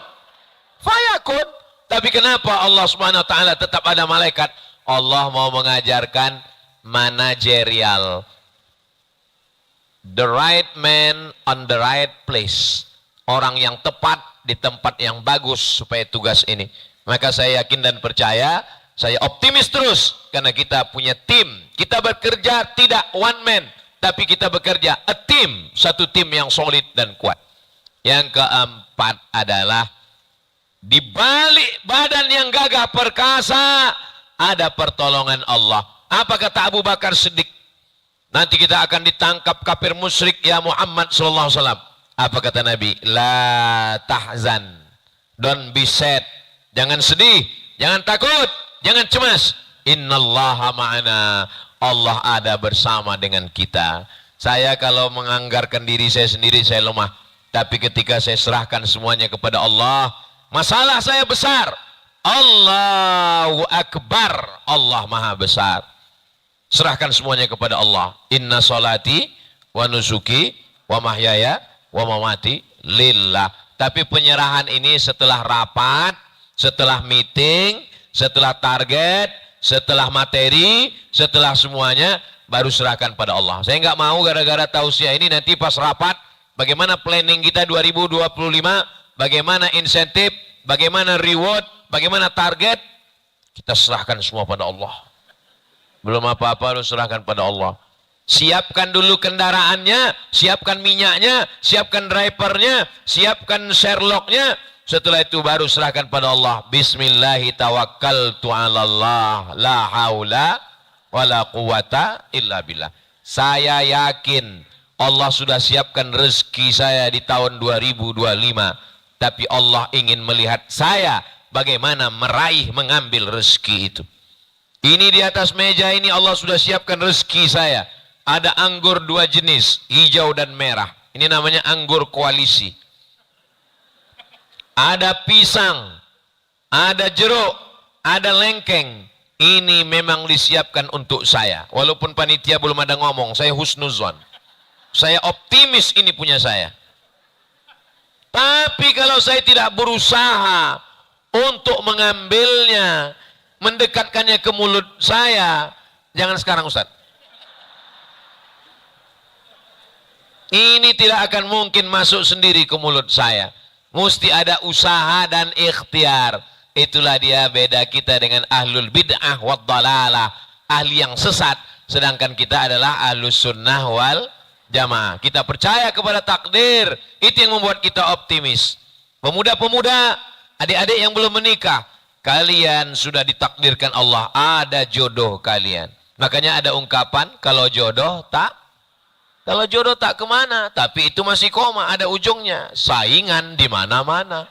A: fayakun. Tapi kenapa Allah SWT tetap ada malaikat? Allah mau mengajarkan manajerial, the right man on the right place, orang yang tepat di tempat yang bagus supaya tugas ini. Maka saya yakin dan percaya, saya optimis terus karena kita punya tim. Kita bekerja tidak one man, tapi kita bekerja a team, satu tim yang solid dan kuat. Yang keempat adalah di balik badan yang gagah perkasa ada pertolongan Allah. Apa kata Abu Bakar Siddiq? Nanti kita akan ditangkap kafir musyrik ya Muhammad sallallahu alaihi wasallam. Apa kata Nabi? La tahzan. Don't be sad. Jangan sedih, jangan takut, jangan cemas. Innallaha ma'ana. Allah ada bersama dengan kita. Saya kalau menganggarkan diri saya sendiri saya lemah. Tapi ketika saya serahkan semuanya kepada Allah, masalah saya besar. Allahu Akbar. Allah Maha Besar. Serahkan semuanya kepada Allah. Inna salati wa nusuki wa mahyaya wa mamati lillah. Tapi penyerahan ini setelah rapat, setelah meeting, setelah target, setelah materi, setelah semuanya, baru serahkan pada Allah. Saya nggak mau gara-gara tausiah ini nanti pas rapat, bagaimana planning kita 2025, bagaimana insentif, bagaimana reward, bagaimana target, kita serahkan semua pada Allah. Belum apa-apa lu serahkan pada Allah. Siapkan dulu kendaraannya, siapkan minyaknya, siapkan drivernya, siapkan Sherlocknya. Setelah itu baru serahkan pada Allah. Bismillahi tawakkaltu 'alallah la haula wala quwata illa billah. Saya yakin Allah sudah siapkan rezeki saya di tahun 2025. Tapi Allah ingin melihat saya bagaimana meraih mengambil rezeki itu. Ini di atas meja ini Allah sudah siapkan rezeki saya. Ada anggur dua jenis, hijau dan merah. Ini namanya anggur koalisi. Ada pisang, ada jeruk, ada lengkeng. Ini memang disiapkan untuk saya. Walaupun panitia belum ada ngomong, saya husnuzon. Saya optimis ini punya saya. Tapi kalau saya tidak berusaha untuk mengambilnya, mendekatkannya ke mulut saya, jangan sekarang Ustaz. Ini tidak akan mungkin masuk sendiri ke mulut saya. Mesti ada usaha dan ikhtiar. Itulah dia beda kita dengan ahlul bid'ah wad dalalah, ahli yang sesat, sedangkan kita adalah ahlus sunnah wal jamaah. Kita percaya kepada takdir, itu yang membuat kita optimis. Pemuda-pemuda, adik-adik yang belum menikah, kalian sudah ditakdirkan Allah, ada jodoh kalian. Makanya ada ungkapan, kalau jodoh tak kemana, tapi itu masih koma, ada ujungnya. Saingan di mana-mana.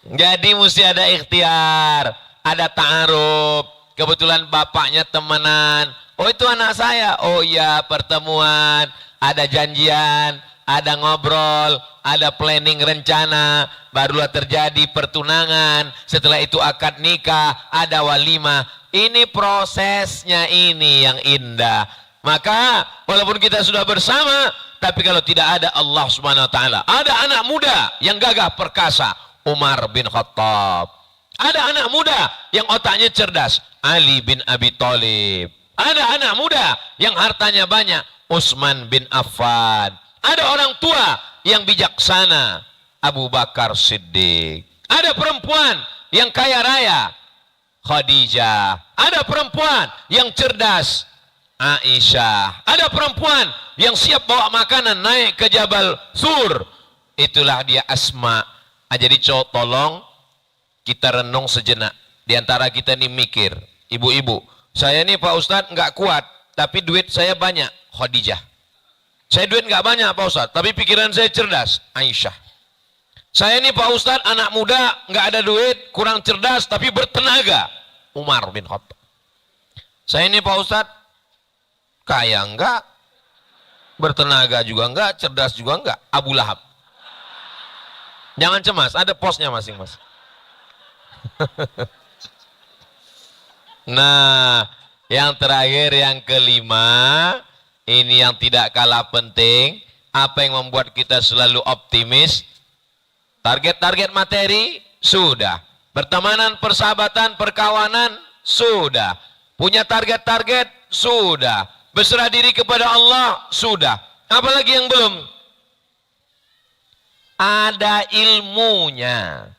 A: Jadi mesti ada ikhtiar, ada ta'aruf. Kebetulan bapaknya temenan. Oh itu anak saya. Oh ya, pertemuan, ada janjian, ada ngobrol, ada planning rencana, barulah terjadi pertunangan, setelah itu akad nikah, ada walimah. Ini prosesnya ini yang indah. Maka walaupun kita sudah bersama, tapi kalau tidak ada Allah Subhanahu wa taala, ada anak muda yang gagah perkasa, Umar bin Khattab. Ada anak muda yang otaknya cerdas, Ali bin Abi Thalib. Ada anak muda yang hartanya banyak, Utsman bin Affan. Ada orang tua yang bijaksana, Abu Bakar Siddiq. Ada perempuan yang kaya raya, Khadijah. Ada perempuan yang cerdas, Aisyah. Ada perempuan yang siap bawa makanan naik ke Jabal Sur. Itulah dia Asma. Jadi tolong kita renung sejenak. Di antara kita ini mikir, ibu-ibu, saya ini Pak Ustadz nggak kuat, tapi duit saya banyak, Khadijah. Saya duit nggak banyak Pak Ustadz, tapi pikiran saya cerdas, Aisyah. Saya ini Pak Ustadz anak muda, nggak ada duit, kurang cerdas, tapi bertenaga, Umar bin Khattab. Saya ini Pak Ustadz kaya enggak, bertenaga juga enggak, cerdas juga enggak, Abu Lahab. Jangan cemas, ada posnya masing-masing. Nah, yang terakhir, yang kelima, ini yang tidak kalah penting. Apa yang membuat kita selalu optimis? Target-target materi sudah, pertemanan, persahabatan, perkawanan sudah, punya target-target sudah, berserah diri kepada Allah sudah. Apalagi yang belum? ada ilmunya.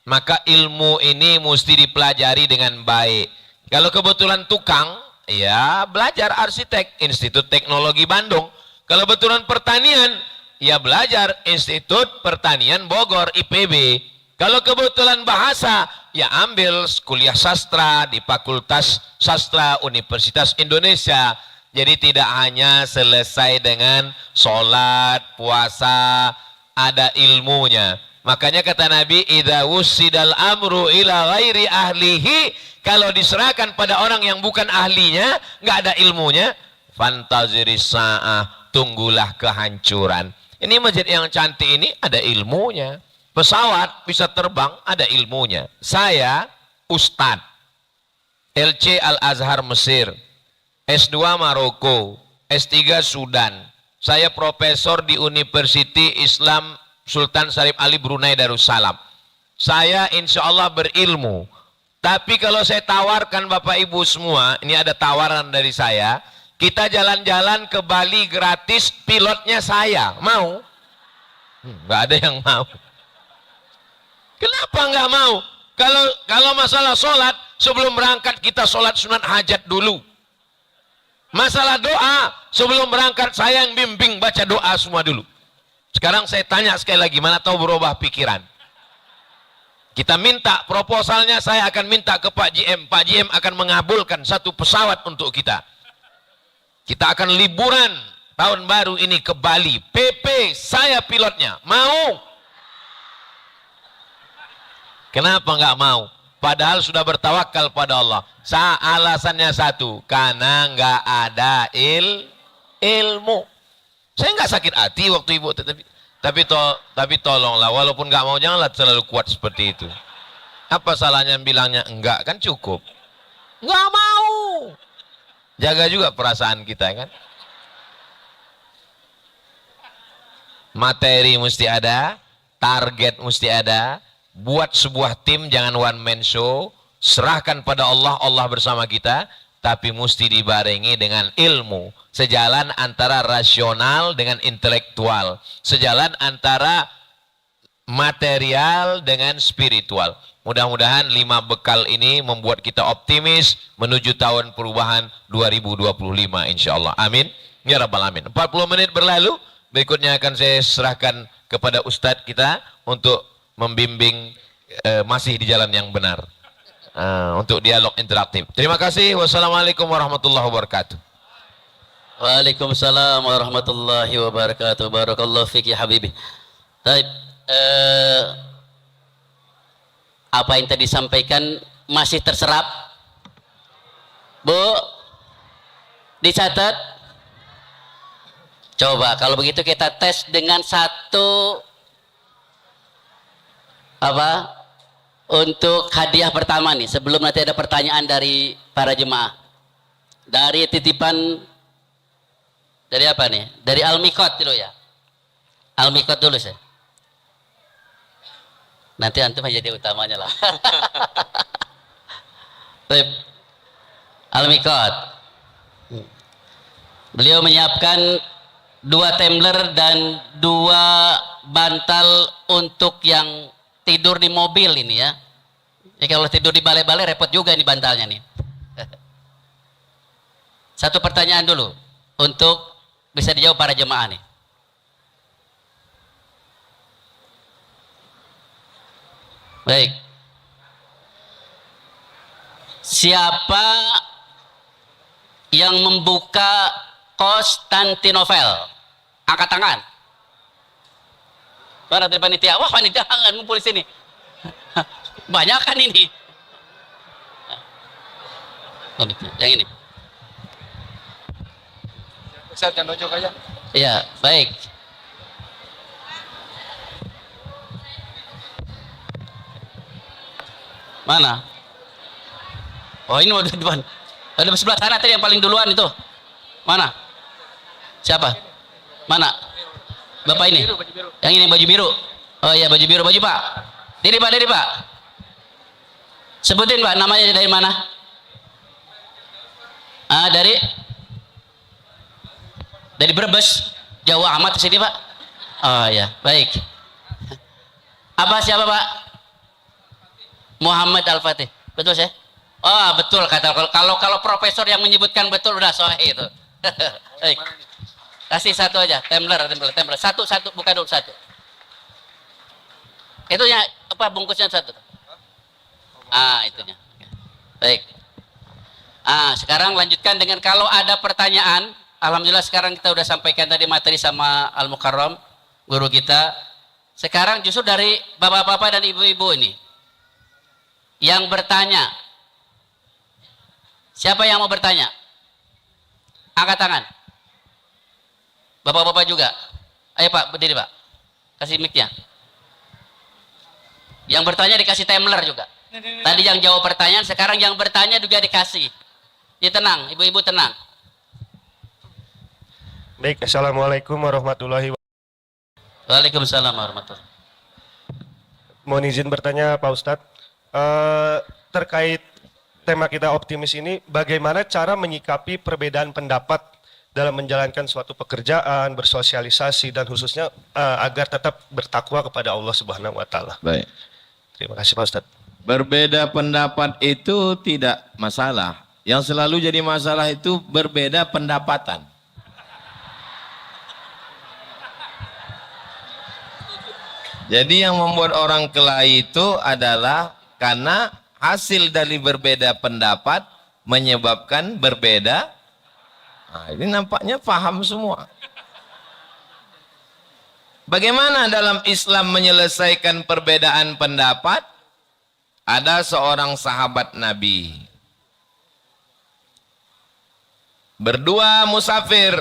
A: Maka ilmu ini mesti dipelajari dengan baik. Kalau kebetulan tukang, ya belajar arsitek, Institut Teknologi Bandung. Kalau kebetulan pertanian, ya belajar Institut Pertanian Bogor, IPB. Kalau kebetulan bahasa, ya ambil kuliah sastra di Fakultas Sastra Universitas Indonesia. Jadi tidak hanya selesai dengan sholat, puasa, ada ilmunya. Makanya kata Nabi, idza wussidal amru ila ghairi ahlihi, kalau diserahkan pada orang yang bukan ahlinya, nggak ada ilmunya, fantaziris sa'ah, tunggulah kehancuran. Ini masjid yang cantik ini ada ilmunya. Pesawat bisa terbang, ada ilmunya. Saya Ustadz LC Al-Azhar Mesir, S2 Maroko, S3 Sudan. Saya profesor di University Islam Sultan Syarif Ali Brunei Darussalam. Saya insya Allah berilmu. Tapi kalau saya tawarkan Bapak Ibu semua, ini ada tawaran dari saya, kita jalan-jalan ke Bali gratis, pilotnya saya. Mau? Nggak ada yang mau. Kenapa nggak mau? Kalau masalah sholat, sebelum berangkat kita sholat sunat hajat dulu. Masalah doa, sebelum berangkat saya yang bimbing baca doa semua dulu. Sekarang saya tanya sekali lagi, mana tahu berubah pikiran. Kita minta proposalnya, saya akan minta ke Pak GM. Pak GM akan mengabulkan satu pesawat untuk kita. Kita akan liburan tahun baru ini ke Bali. PP, saya pilotnya. Mau? Kenapa nggak mau? Padahal sudah bertawakal pada Allah. Alasannya satu, karena nggak ada ilmu. Saya nggak sakit hati waktu ibu, tapi tolonglah, walaupun nggak mau janganlah terlalu kuat seperti itu. Apa salahnya bilangnya enggak, kan cukup. Nggak mau. Jaga juga perasaan kita kan. Materi mesti ada, target mesti ada. Buat sebuah tim, jangan one man show. Serahkan pada Allah, Allah bersama kita. Tapi mesti dibarengi dengan ilmu. Sejalan antara rasional dengan intelektual. Sejalan antara material dengan spiritual. Mudah-mudahan 5 bekal ini membuat kita optimis menuju tahun perubahan 2025 insya Allah. Amin. Ya Rabbal Alamin. 40 menit berlalu. Berikutnya akan saya serahkan kepada Ustadz kita untuk membimbing masih di jalan yang benar. Untuk dialog interaktif. Terima kasih. Wassalamualaikum warahmatullahi wabarakatuh.
B: Waalaikumsalam warahmatullahi wabarakatuh. Barakallahu fiik ya habibi. Baik, apa yang tadi disampaikan masih terserap? Bu, dicatat? Coba kalau begitu kita tes dengan satu apa? Untuk hadiah pertama nih, sebelum nanti ada pertanyaan dari para jemaah. Dari titipan, dari apa nih? Dari Al-Mikot dulu ya. Al-Mikot dulu saya. Nanti antum jadi utamanya lah. Al-Mikot. Beliau menyiapkan 2 tumbler dan 2 bantal untuk yang tidur di mobil ini ya. Ya kalau tidur di balai-balai repot juga ini bantalnya nih. Satu pertanyaan dulu untuk bisa dijawab para jemaah nih. Baik. Siapa yang membuka Konstantinopel? Angkat tangan. Mana dari panitia? Wah, panitia nggak ngumpul di sini. Banyak kan ini. Yang ini.
C: Ustaz, yang nunjuk aja.
B: Iya, baik. Mana? Oh, ini mau di depan. Ada sebelah sana tadi yang paling duluan itu. Mana? Siapa? Mana? Bapak ini? Yang ini baju biru. Oh iya, baju biru. Baju Pak. Diri Pak, diri Pak. Sebutin Pak, namanya dari mana? Dari Brebes. Jauh amat ke sini Pak. Oh iya, baik. Apa siapa Pak? Muhammad Al-Fatih. Betul saya? Oh betul kata kalau profesor yang menyebutkan betul udah sahih itu. Baik. Kasih satu aja, tumbler. Satu bukan dulu satu. Itu ya apa bungkusnya satu. Itunya. Baik. Sekarang lanjutkan dengan kalau ada pertanyaan. Alhamdulillah sekarang kita udah sampaikan tadi materi sama Al-Mukarram, guru kita. Sekarang justru dari bapak-bapak dan ibu-ibu ini yang bertanya. Siapa yang mau bertanya? Angkat tangan. Bapak-bapak juga. Ayo Pak, berdiri Pak. Kasih mic-nya. Yang bertanya dikasih tumbler juga. Tadi yang jawab pertanyaan, sekarang yang bertanya juga dikasih. Ya tenang, ibu-ibu tenang.
D: Baik, assalamualaikum warahmatullahi wabarakatuh.
B: Waalaikumsalam warahmatullahi.
D: Mohon izin bertanya Pak Ustadz, terkait tema kita optimis ini, bagaimana cara menyikapi perbedaan pendapat dalam menjalankan suatu pekerjaan, bersosialisasi, dan khususnya agar tetap bertakwa kepada Allah Subhanahu wa Ta'ala.
A: Baik.
D: Terima kasih Pak Ustadz.
A: Berbeda pendapat itu tidak masalah. Yang selalu jadi masalah itu berbeda pendapatan. Jadi yang membuat orang kelahi itu adalah karena hasil dari berbeda pendapat menyebabkan berbeda. Ini nampaknya paham semua. Bagaimana dalam Islam menyelesaikan perbedaan pendapat? Ada seorang sahabat Nabi. Berdua musafir.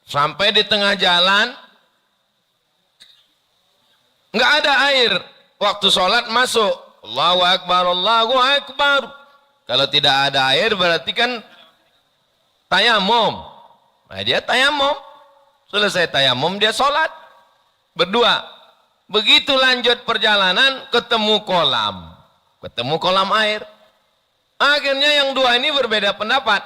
A: Sampai di tengah jalan. Nggak ada air. Waktu sholat masuk. Allahu Akbar, Allahu Akbar. Kalau tidak ada air berarti kan tayamum. Nah, dia tayamum. Selesai tayamum dia sholat. Berdua. Begitu lanjut perjalanan ketemu kolam. Ketemu kolam air. Akhirnya yang dua ini berbeda pendapat.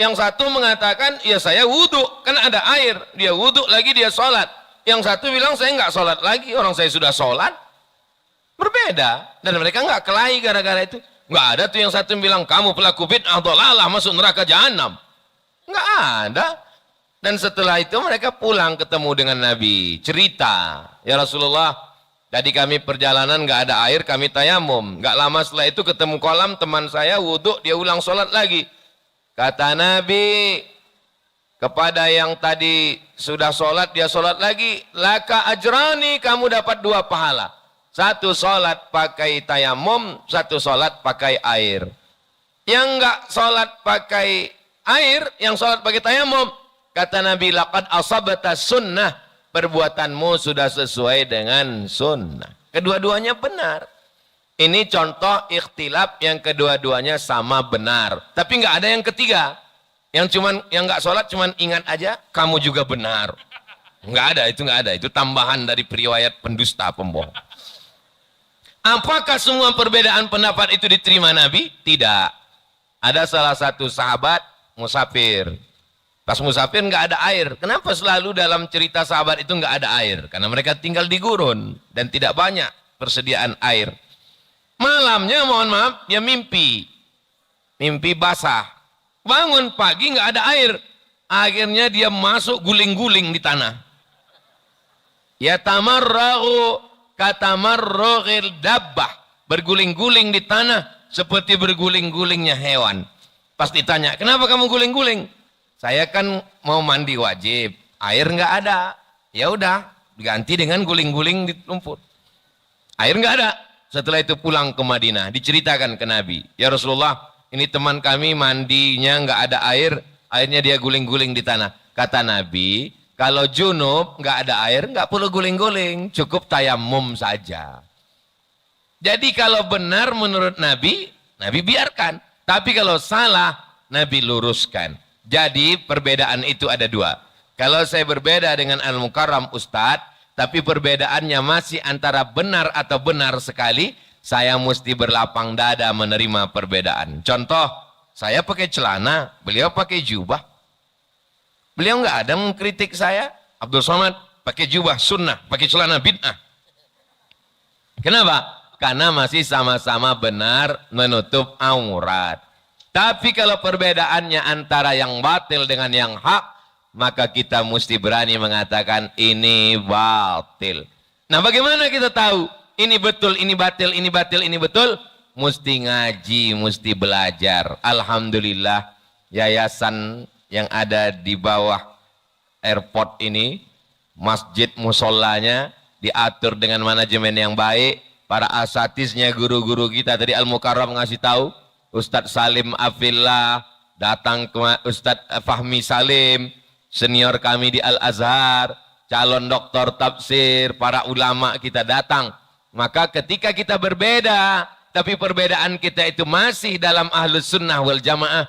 A: Yang satu mengatakan, ya saya wudhu. Kan ada air. Dia wudhu lagi dia sholat. Yang satu bilang saya nggak sholat lagi. Orang saya sudah sholat. Berbeda. Dan mereka nggak kelahi gara-gara itu. Nggak ada tuh yang satu bilang, kamu pelaku bid'ah dhalalah masuk neraka jahanam. Nggak ada. Dan setelah itu mereka pulang ketemu dengan Nabi. Cerita. Ya Rasulullah, tadi kami perjalanan nggak ada air, kami tayamum. Nggak lama setelah itu ketemu kolam, teman saya wudhu, dia ulang sholat lagi. Kata Nabi, kepada yang tadi sudah sholat, dia sholat lagi. Laka ajrani, kamu dapat 2 pahala. Satu sholat pakai tayamum, satu sholat pakai air. Yang enggak sholat pakai air, yang sholat pakai tayamum, kata Nabi, laqad asabata sunnah, perbuatanmu sudah sesuai dengan sunnah. Kedua-duanya benar. Ini contoh ikhtilaf yang kedua-duanya sama benar. Tapi enggak ada yang ketiga. Yang enggak sholat cuman ingat aja, kamu juga benar. Enggak ada, itu enggak ada. Itu tambahan dari periwayat pendusta pembohong. Apakah semua perbedaan pendapat itu diterima Nabi? Tidak. Ada salah satu sahabat musafir. Pas musafir nggak ada air. Kenapa selalu dalam cerita sahabat itu nggak ada air? Karena mereka tinggal di gurun dan tidak banyak persediaan air. Malamnya mohon maaf dia mimpi. Mimpi basah. Bangun pagi nggak ada air. Akhirnya dia masuk guling-guling di tanah. Ya tamarrahu katamarrohil dabbah, berguling-guling di tanah seperti berguling-gulingnya hewan. Pas ditanya, kenapa kamu guling-guling? Saya kan mau mandi wajib, air nggak ada. Ya udah, diganti dengan guling-guling di lumpur. Air nggak ada. Setelah itu pulang ke Madinah, diceritakan ke Nabi. Ya Rasulullah, ini teman kami mandinya nggak ada air, akhirnya dia guling-guling di tanah. Kata Nabi, kalau junub nggak ada air, nggak perlu guling-guling, cukup tayamum saja. Jadi kalau benar menurut Nabi, Nabi biarkan. Tapi kalau salah, Nabi luruskan. Jadi perbedaan itu ada 2. Kalau saya berbeda dengan Al-Mukarram Ustadz, tapi perbedaannya masih antara benar atau benar sekali, saya mesti berlapang dada menerima perbedaan. Contoh, saya pakai celana, beliau pakai jubah. Beliau nggak ada mengkritik saya. Abdul Somad pakai jubah sunnah, pakai celana bid'ah. Kenapa? Karena masih sama-sama benar menutup aurat. Tapi kalau perbedaannya antara yang batil dengan yang hak, maka kita mesti berani mengatakan ini batil. Nah, bagaimana kita tahu ini betul, ini batil, ini batil, ini betul? Mesti ngaji, mesti belajar. Alhamdulillah, yayasan yang ada di bawah airport ini, masjid musolanya diatur dengan manajemen yang baik. Para asatisnya, guru-guru kita tadi Al-Mukarram ngasih tahu, Ustadz Salim Afillah datang ke Ustadz Fahmi Salim, senior kami di Al-Azhar, calon doktor tafsir, para ulama kita datang. Maka ketika kita berbeda, tapi perbedaan kita itu masih dalam ahlus sunnah wal jamaah,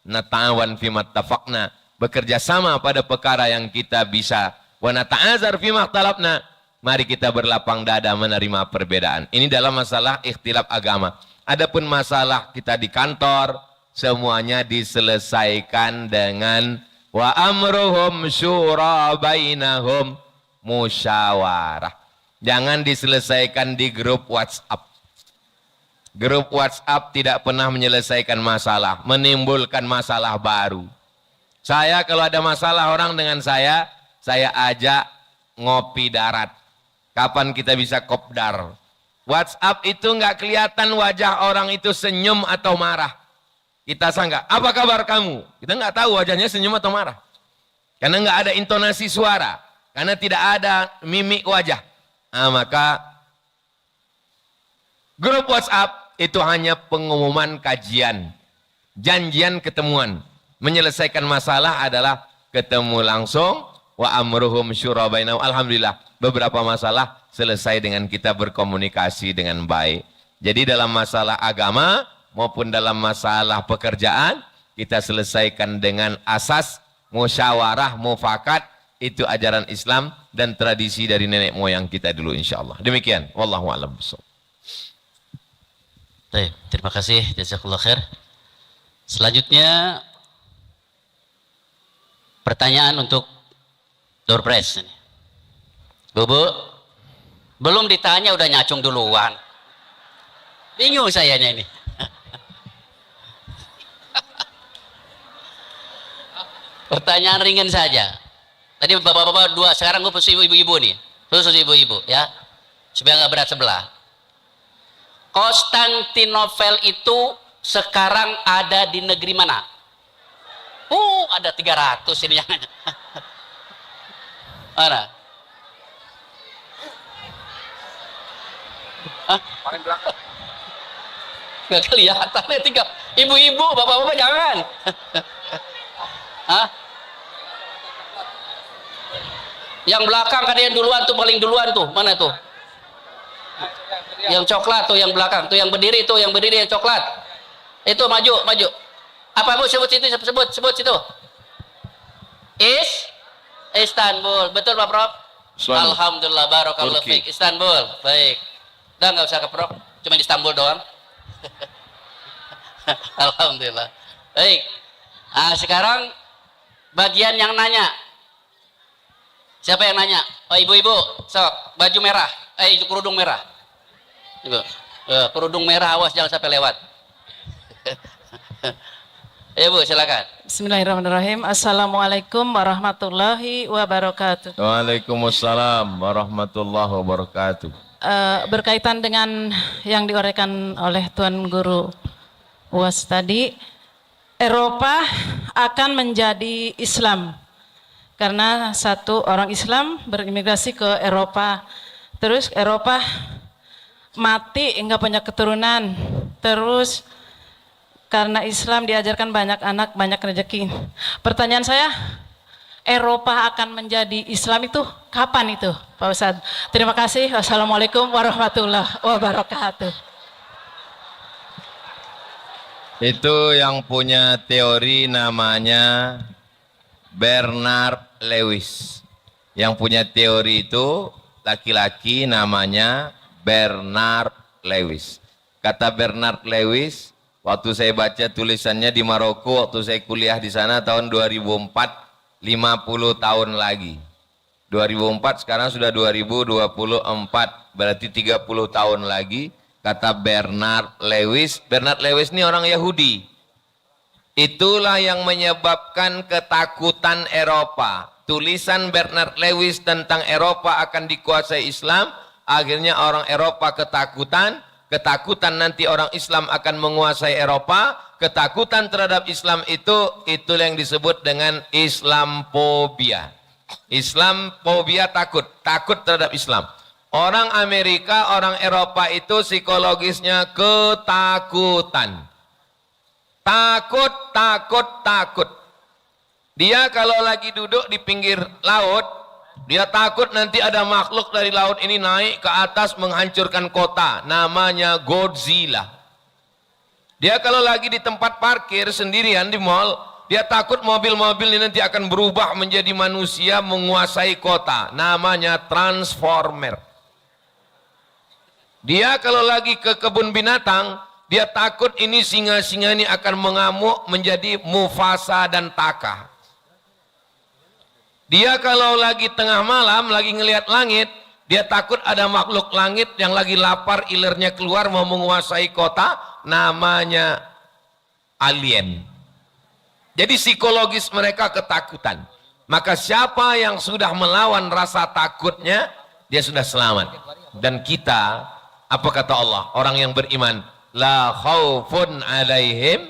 A: nata'awan fimat tafakna, bekerja sama pada perkara yang kita bisa, wa nata'azar fimat talabna, mari kita berlapang dada menerima perbedaan. Ini dalam masalah ikhtilaf agama. Adapun masalah kita di kantor, semuanya diselesaikan dengan wa amruhum syura bainahum, musyawarah. Jangan diselesaikan di grup WhatsApp. Grup WhatsApp tidak pernah menyelesaikan masalah, menimbulkan masalah baru. Saya kalau ada masalah orang dengan saya ajak ngopi darat. Kapan kita bisa kopdar? WhatsApp itu nggak kelihatan wajah orang itu senyum atau marah. Kita sangka, apa kabar kamu? Kita nggak tahu wajahnya senyum atau marah. Karena nggak ada intonasi suara. Karena tidak ada mimik wajah. Nah, maka grup WhatsApp itu hanya pengumuman kajian. Janjian ketemuan. Menyelesaikan masalah adalah ketemu langsung. Wa amruhum syura bainahum. Alhamdulillah, beberapa masalah selesai dengan kita berkomunikasi dengan baik. Jadi dalam masalah agama maupun dalam masalah pekerjaan, kita selesaikan dengan asas musyawarah, mufakat. Itu ajaran Islam dan tradisi dari nenek moyang kita dulu, insyaallah. Demikian, wallahu a'lam bishawab.
B: Baik, terima kasih, jazakallah khair. Selanjutnya pertanyaan untuk door prize. Bu, belum ditanya udah nyacung duluan. Bingung sayanya ini. Pertanyaan ringan saja. Tadi bapak-bapak dua, sekarang gue khusus ibu-ibu nih. Khusus ibu-ibu ya. Supaya nggak berat sebelah. Konstantinopel itu sekarang ada di negeri mana? Ada 300 ini yang mana?
C: Paling belakang.
B: Nggak kelihatan ya, tiga ibu-ibu, bapak-bapak jangan. Hah? Yang belakang kan yang duluan tuh, paling duluan tuh, mana tuh? Yang coklat tuh, yang belakang tuh, yang berdiri tuh, yang berdiri yang coklat. Itu maju, maju. Apa Bu sebut situ, sebut situ. Istanbul, betul Pak Prof? Alhamdulillah, barakallahu fiik. Istanbul, baik. Udah nggak usah ke Prof, cuma di Istanbul doang. Alhamdulillah. Baik. Nah, sekarang bagian yang nanya. Siapa yang nanya? Oh, ibu-ibu, sok, baju merah, kerudung merah. Ibu, kerudung merah, awas jangan sampai lewat. Ibu, silakan.
E: Bismillahirrahmanirrahim. Assalamualaikum warahmatullahi wabarakatuh.
A: Waalaikumsalam warahmatullahi wabarakatuh.
E: Berkaitan dengan yang diuraikan oleh Tuan Guru UAS tadi, Eropa akan menjadi Islam karena satu orang Islam berimigrasi ke Eropa, terus Eropa mati enggak punya keturunan, terus karena Islam diajarkan banyak anak banyak rezeki. Pertanyaan saya, Eropa akan menjadi Islam itu kapan itu Pak Ustadz? Terima kasih. Wassalamualaikum warahmatullahi wabarakatuh.
A: Itu yang punya teori namanya Bernard Lewis. Yang punya teori itu laki-laki namanya Bernard Lewis. Kata Bernard Lewis, waktu saya baca tulisannya di Maroko, waktu saya kuliah di sana tahun 2004, 50 tahun lagi. 2004 sekarang sudah 2024, berarti 30 tahun lagi, kata Bernard Lewis. Bernard Lewis ini orang Yahudi. Itulah yang menyebabkan ketakutan Eropa. Tulisan Bernard Lewis tentang Eropa akan dikuasai Islam, akhirnya orang Eropa ketakutan nanti orang Islam akan menguasai Eropa, ketakutan terhadap Islam itu yang disebut dengan Islamophobia. Islamophobia, takut terhadap Islam. Orang Amerika, orang Eropa itu psikologisnya ketakutan. Takut. Dia kalau lagi duduk di pinggir laut, dia takut nanti ada makhluk dari laut ini naik ke atas menghancurkan kota. Namanya Godzilla. Dia kalau lagi di tempat parkir sendirian di mall, dia takut mobil-mobil ini nanti akan berubah menjadi manusia menguasai kota. Namanya Transformer. Dia kalau lagi ke kebun binatang, dia takut ini singa-singa ini akan mengamuk menjadi Mufasa dan Taka. Dia kalau lagi tengah malam, lagi ngelihat langit, dia takut ada makhluk langit yang lagi lapar, ilernya keluar mau menguasai kota, namanya alien. Jadi psikologis mereka ketakutan. Maka siapa yang sudah melawan rasa takutnya, dia sudah selamat. Dan kita, apa kata Allah? Orang yang beriman, la khaufun alaihim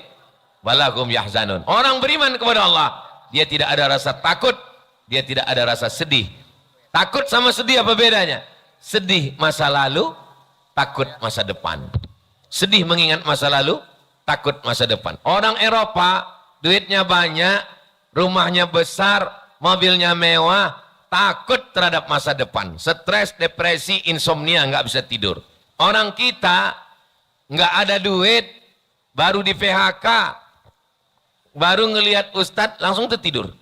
A: walahum yahzanun. Orang beriman kepada Allah, dia tidak ada rasa takut, dia tidak ada rasa sedih. Takut sama sedih apa bedanya? Sedih masa lalu, takut masa depan. Sedih mengingat masa lalu, takut masa depan. Orang Eropa, duitnya banyak, rumahnya besar, mobilnya mewah, takut terhadap masa depan. Stres, depresi, insomnia, nggak bisa tidur. Orang kita nggak ada duit, baru di PHK, baru ngelihat ustadz langsung tertidur.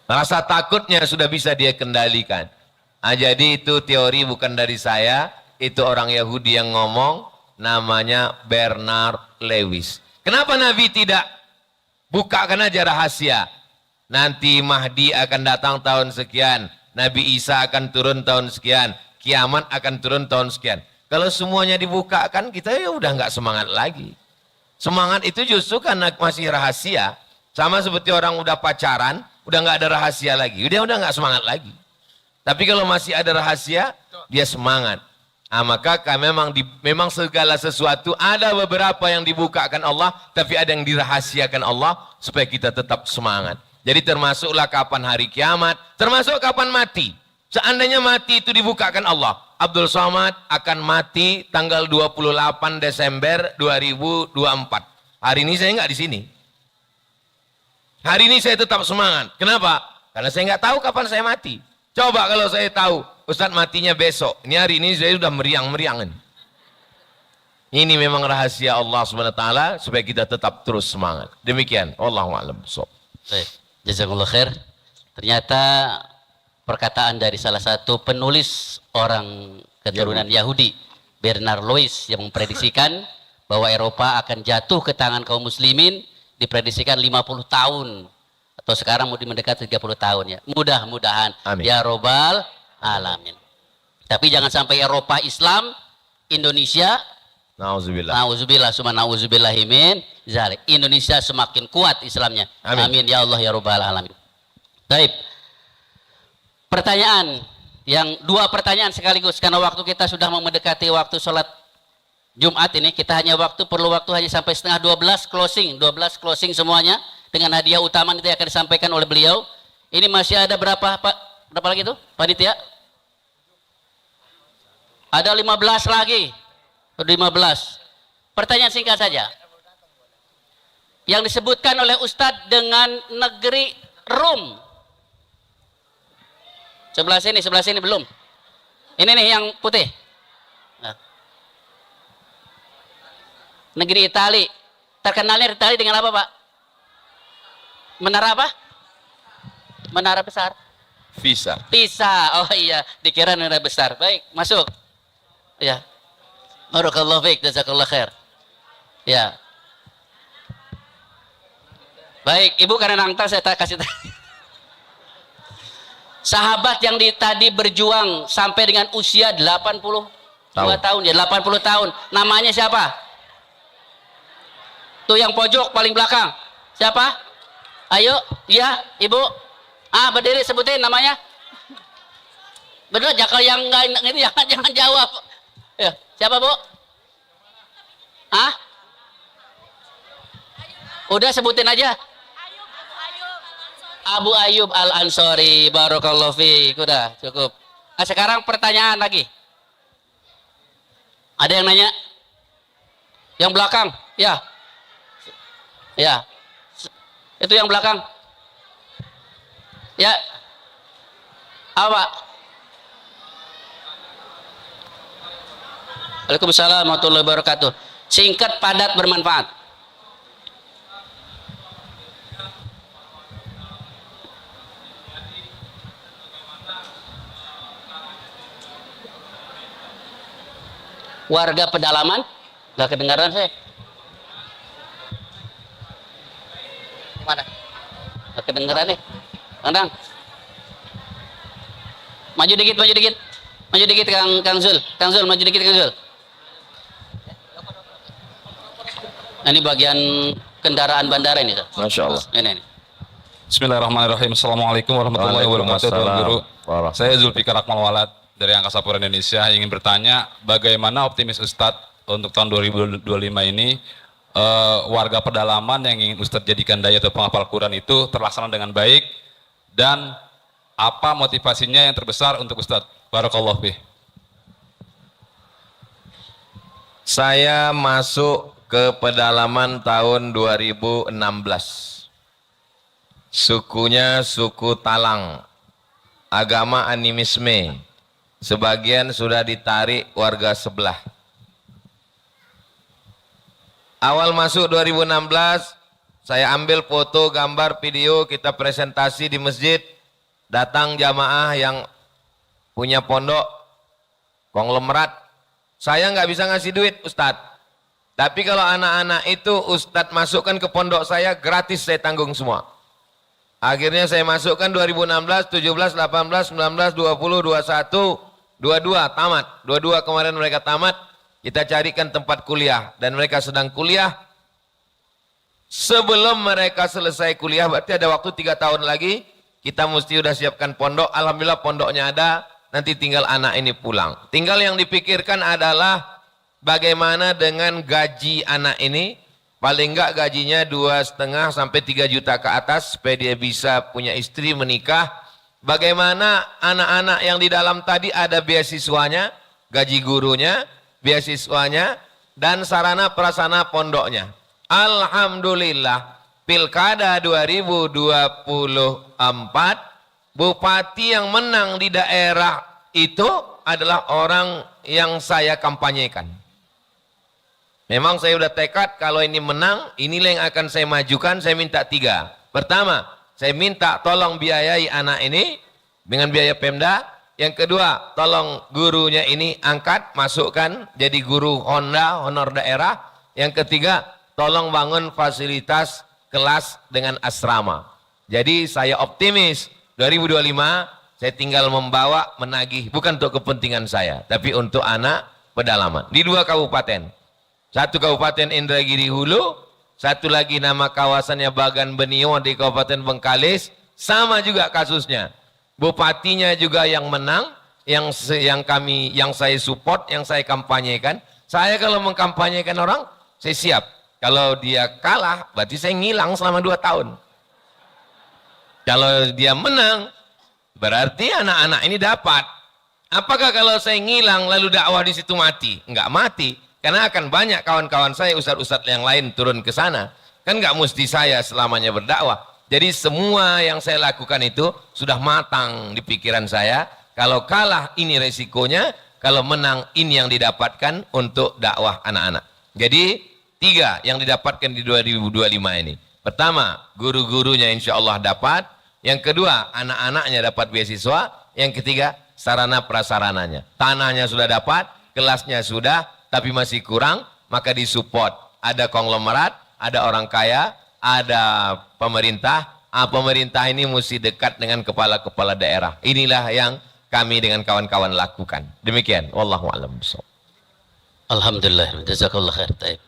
A: Rasa takutnya sudah bisa dia kendalikan. Nah, jadi itu teori bukan dari saya, itu orang Yahudi yang ngomong, namanya Bernard Lewis. Kenapa Nabi tidak bukakan aja rahasia? Nanti Mahdi akan datang tahun sekian, Nabi Isa akan turun tahun sekian, kiamat akan turun tahun sekian. Kalau semuanya dibukakan, kita ya udah nggak semangat lagi. Semangat itu justru karena masih rahasia. Sama seperti orang udah pacaran, udah nggak ada rahasia lagi, udah nggak semangat lagi. Tapi kalau masih ada rahasia, dia semangat. Nah, maka memang segala sesuatu ada beberapa yang dibukakan Allah, tapi ada yang dirahasiakan Allah supaya kita tetap semangat. Jadi termasuklah kapan hari kiamat, termasuk kapan mati. Seandainya mati itu dibukakan Allah, Abdul Somad akan mati tanggal 28 Desember 2024. Hari ini saya nggak di sini. Hari ini saya tetap semangat. Kenapa? Karena saya nggak tahu kapan saya mati. Coba kalau saya tahu, Ustadz matinya besok. Ini hari ini saya sudah meriang-meriang. Ini memang rahasia Allah SWT supaya kita tetap terus semangat. Demikian. Wallahu a'lam bishawab.
B: Jazakallah khair. Ternyata perkataan dari salah satu penulis orang keturunan Yahudi, Bernard Lewis, yang memprediksikan bahwa Eropa akan jatuh ke tangan kaum muslimin, diprediksikan 50 tahun atau sekarang mau mendekati 30 tahun ya. Mudah-mudahan ya robbal alamin. Tapi jangan sampai Eropa Islam, Indonesia nauzubillah summa nauzubillahi min zalik. Indonesia semakin kuat Islamnya. Amin ya Allah ya robbal alamin. Baik. Pertanyaan yang dua pertanyaan sekaligus karena waktu kita sudah mau mendekati waktu sholat Jumat ini, kita perlu waktu hanya sampai setengah 12 closing semuanya dengan hadiah utama itu yang akan disampaikan oleh beliau. Ini masih ada berapa Pak? Berapa lagi itu panitia? Ada 15 lagi. 15. Pertanyaan singkat saja. Yang disebutkan oleh Ustadz dengan negeri Rum. Sebelah sini belum. Ini nih yang putih. Negeri Itali. Terkenalnya Itali dengan apa, Pak? Menara apa? Menara besar. Pisa. Oh iya, dikira menara besar. Baik, masuk. Ya. Barakallahu fiik, jazakallahu khair. Ya. Baik, Ibu karena nangta saya kasih Sahabat yang tadi berjuang sampai dengan usia 82 tahun ya, 80 tahun. Namanya siapa? Tuh yang pojok paling belakang. Siapa? Ayo, ya, Ibu. Berdiri sebutin namanya. Bener, kalau yang enggak ini jangan jawab. Ya, siapa, Bu? Udah sebutin aja. Abu Ayyub Al-Ansori, barakallahu fiik. Udah, cukup. Nah, sekarang pertanyaan lagi. Ada yang nanya? Yang belakang, ya. Ya. Itu yang belakang. Ya. Apa? Waalaikumsalam warahmatullahi wabarakatuh. Singkat, padat, bermanfaat. Warga pedalaman, nggak kedengaran saya. Mana? Nggak kedengaran nih. Kang, maju dikit, Kang Zul, maju dikit, Kang Zul. Nah, ini bagian kendaraan bandara ini, tuh.
A: Masya Allah.
B: Ini.
C: Bismillahirrahmanirrahim. Assalamualaikum warahmatullahi wabarakatuh. Tuan Guru, saya Zulfikar Akmal Walad dari Angkasa Pura Indonesia ingin bertanya bagaimana optimis Ustadz untuk tahun 2025 ini warga pedalaman yang ingin Ustadz jadikan dai atau penghafal Quran itu terlaksana dengan baik, dan apa motivasinya yang terbesar untuk Ustadz? Barakallahu fih.
A: Saya masuk ke pedalaman tahun 2016. Sukunya suku Talang, agama animisme. Sebagian sudah ditarik warga sebelah. Awal masuk 2016, saya ambil foto, gambar, video, kita presentasi di masjid. Datang jamaah yang punya pondok, konglomerat. Saya nggak bisa ngasih duit, Ustadz. Tapi kalau anak-anak itu Ustadz masukkan ke pondok saya, gratis saya tanggung semua. Akhirnya saya masukkan 2016, 17, 18, 19, 20, 21, 22 tamat. 22 kemarin mereka tamat. Kita carikan tempat kuliah dan mereka sedang kuliah. Sebelum mereka selesai kuliah, berarti ada waktu 3 tahun lagi. Kita mesti udah siapkan pondok. Alhamdulillah pondoknya ada. Nanti tinggal anak ini pulang. Tinggal yang dipikirkan adalah bagaimana dengan gaji anak ini. Paling enggak gajinya 2,5 sampai 3 juta ke atas supaya dia bisa punya istri, menikah. Bagaimana anak-anak yang di dalam tadi ada beasiswanya, gaji gurunya, beasiswanya, dan sarana prasarana pondoknya. Alhamdulillah, Pilkada 2024, bupati yang menang di daerah itu adalah orang yang saya kampanyekan. Memang saya udah tekad kalau ini menang, inilah yang akan saya majukan. Saya minta 3. Pertama, saya minta tolong biayai anak ini dengan biaya Pemda. Yang kedua, tolong gurunya ini angkat, masukkan jadi guru Honda, honor daerah. Yang ketiga, tolong bangun fasilitas kelas dengan asrama. Jadi saya optimis 2025 saya tinggal membawa, menagih, bukan untuk kepentingan saya, tapi untuk anak pedalaman. Di 2 kabupaten. Satu kabupaten Indragiri Hulu, satu lagi nama kawasannya Bagan Benio di Kabupaten Bengkalis, sama juga kasusnya. Bupatinya juga yang menang, yang saya support, yang saya kampanyekan. Saya kalau mengkampanyekan orang, saya siap. Kalau dia kalah, berarti saya ngilang selama 2 tahun. Kalau dia menang, berarti anak-anak ini dapat. Apakah kalau saya ngilang lalu dakwah di situ mati? Enggak mati. Karena akan banyak kawan-kawan saya, ustadz-ustadz yang lain turun ke sana. Kan nggak mesti saya selamanya berdakwah. Jadi semua yang saya lakukan itu sudah matang di pikiran saya. Kalau kalah ini resikonya, kalau menang ini yang didapatkan untuk dakwah anak-anak. Jadi 3 yang didapatkan di 2025 ini. Pertama, guru-gurunya insya Allah dapat. Yang kedua, anak-anaknya dapat beasiswa. Yang ketiga, sarana prasarananya. Tanahnya sudah dapat, kelasnya sudah, tapi masih kurang, maka disupport. Ada konglomerat, ada orang kaya, ada pemerintah, pemerintah ini mesti dekat dengan kepala-kepala daerah. Inilah yang kami dengan kawan-kawan lakukan. Demikian, wallahu a'lam bishawab.
B: Alhamdulillah, jazakallah khair. Taib.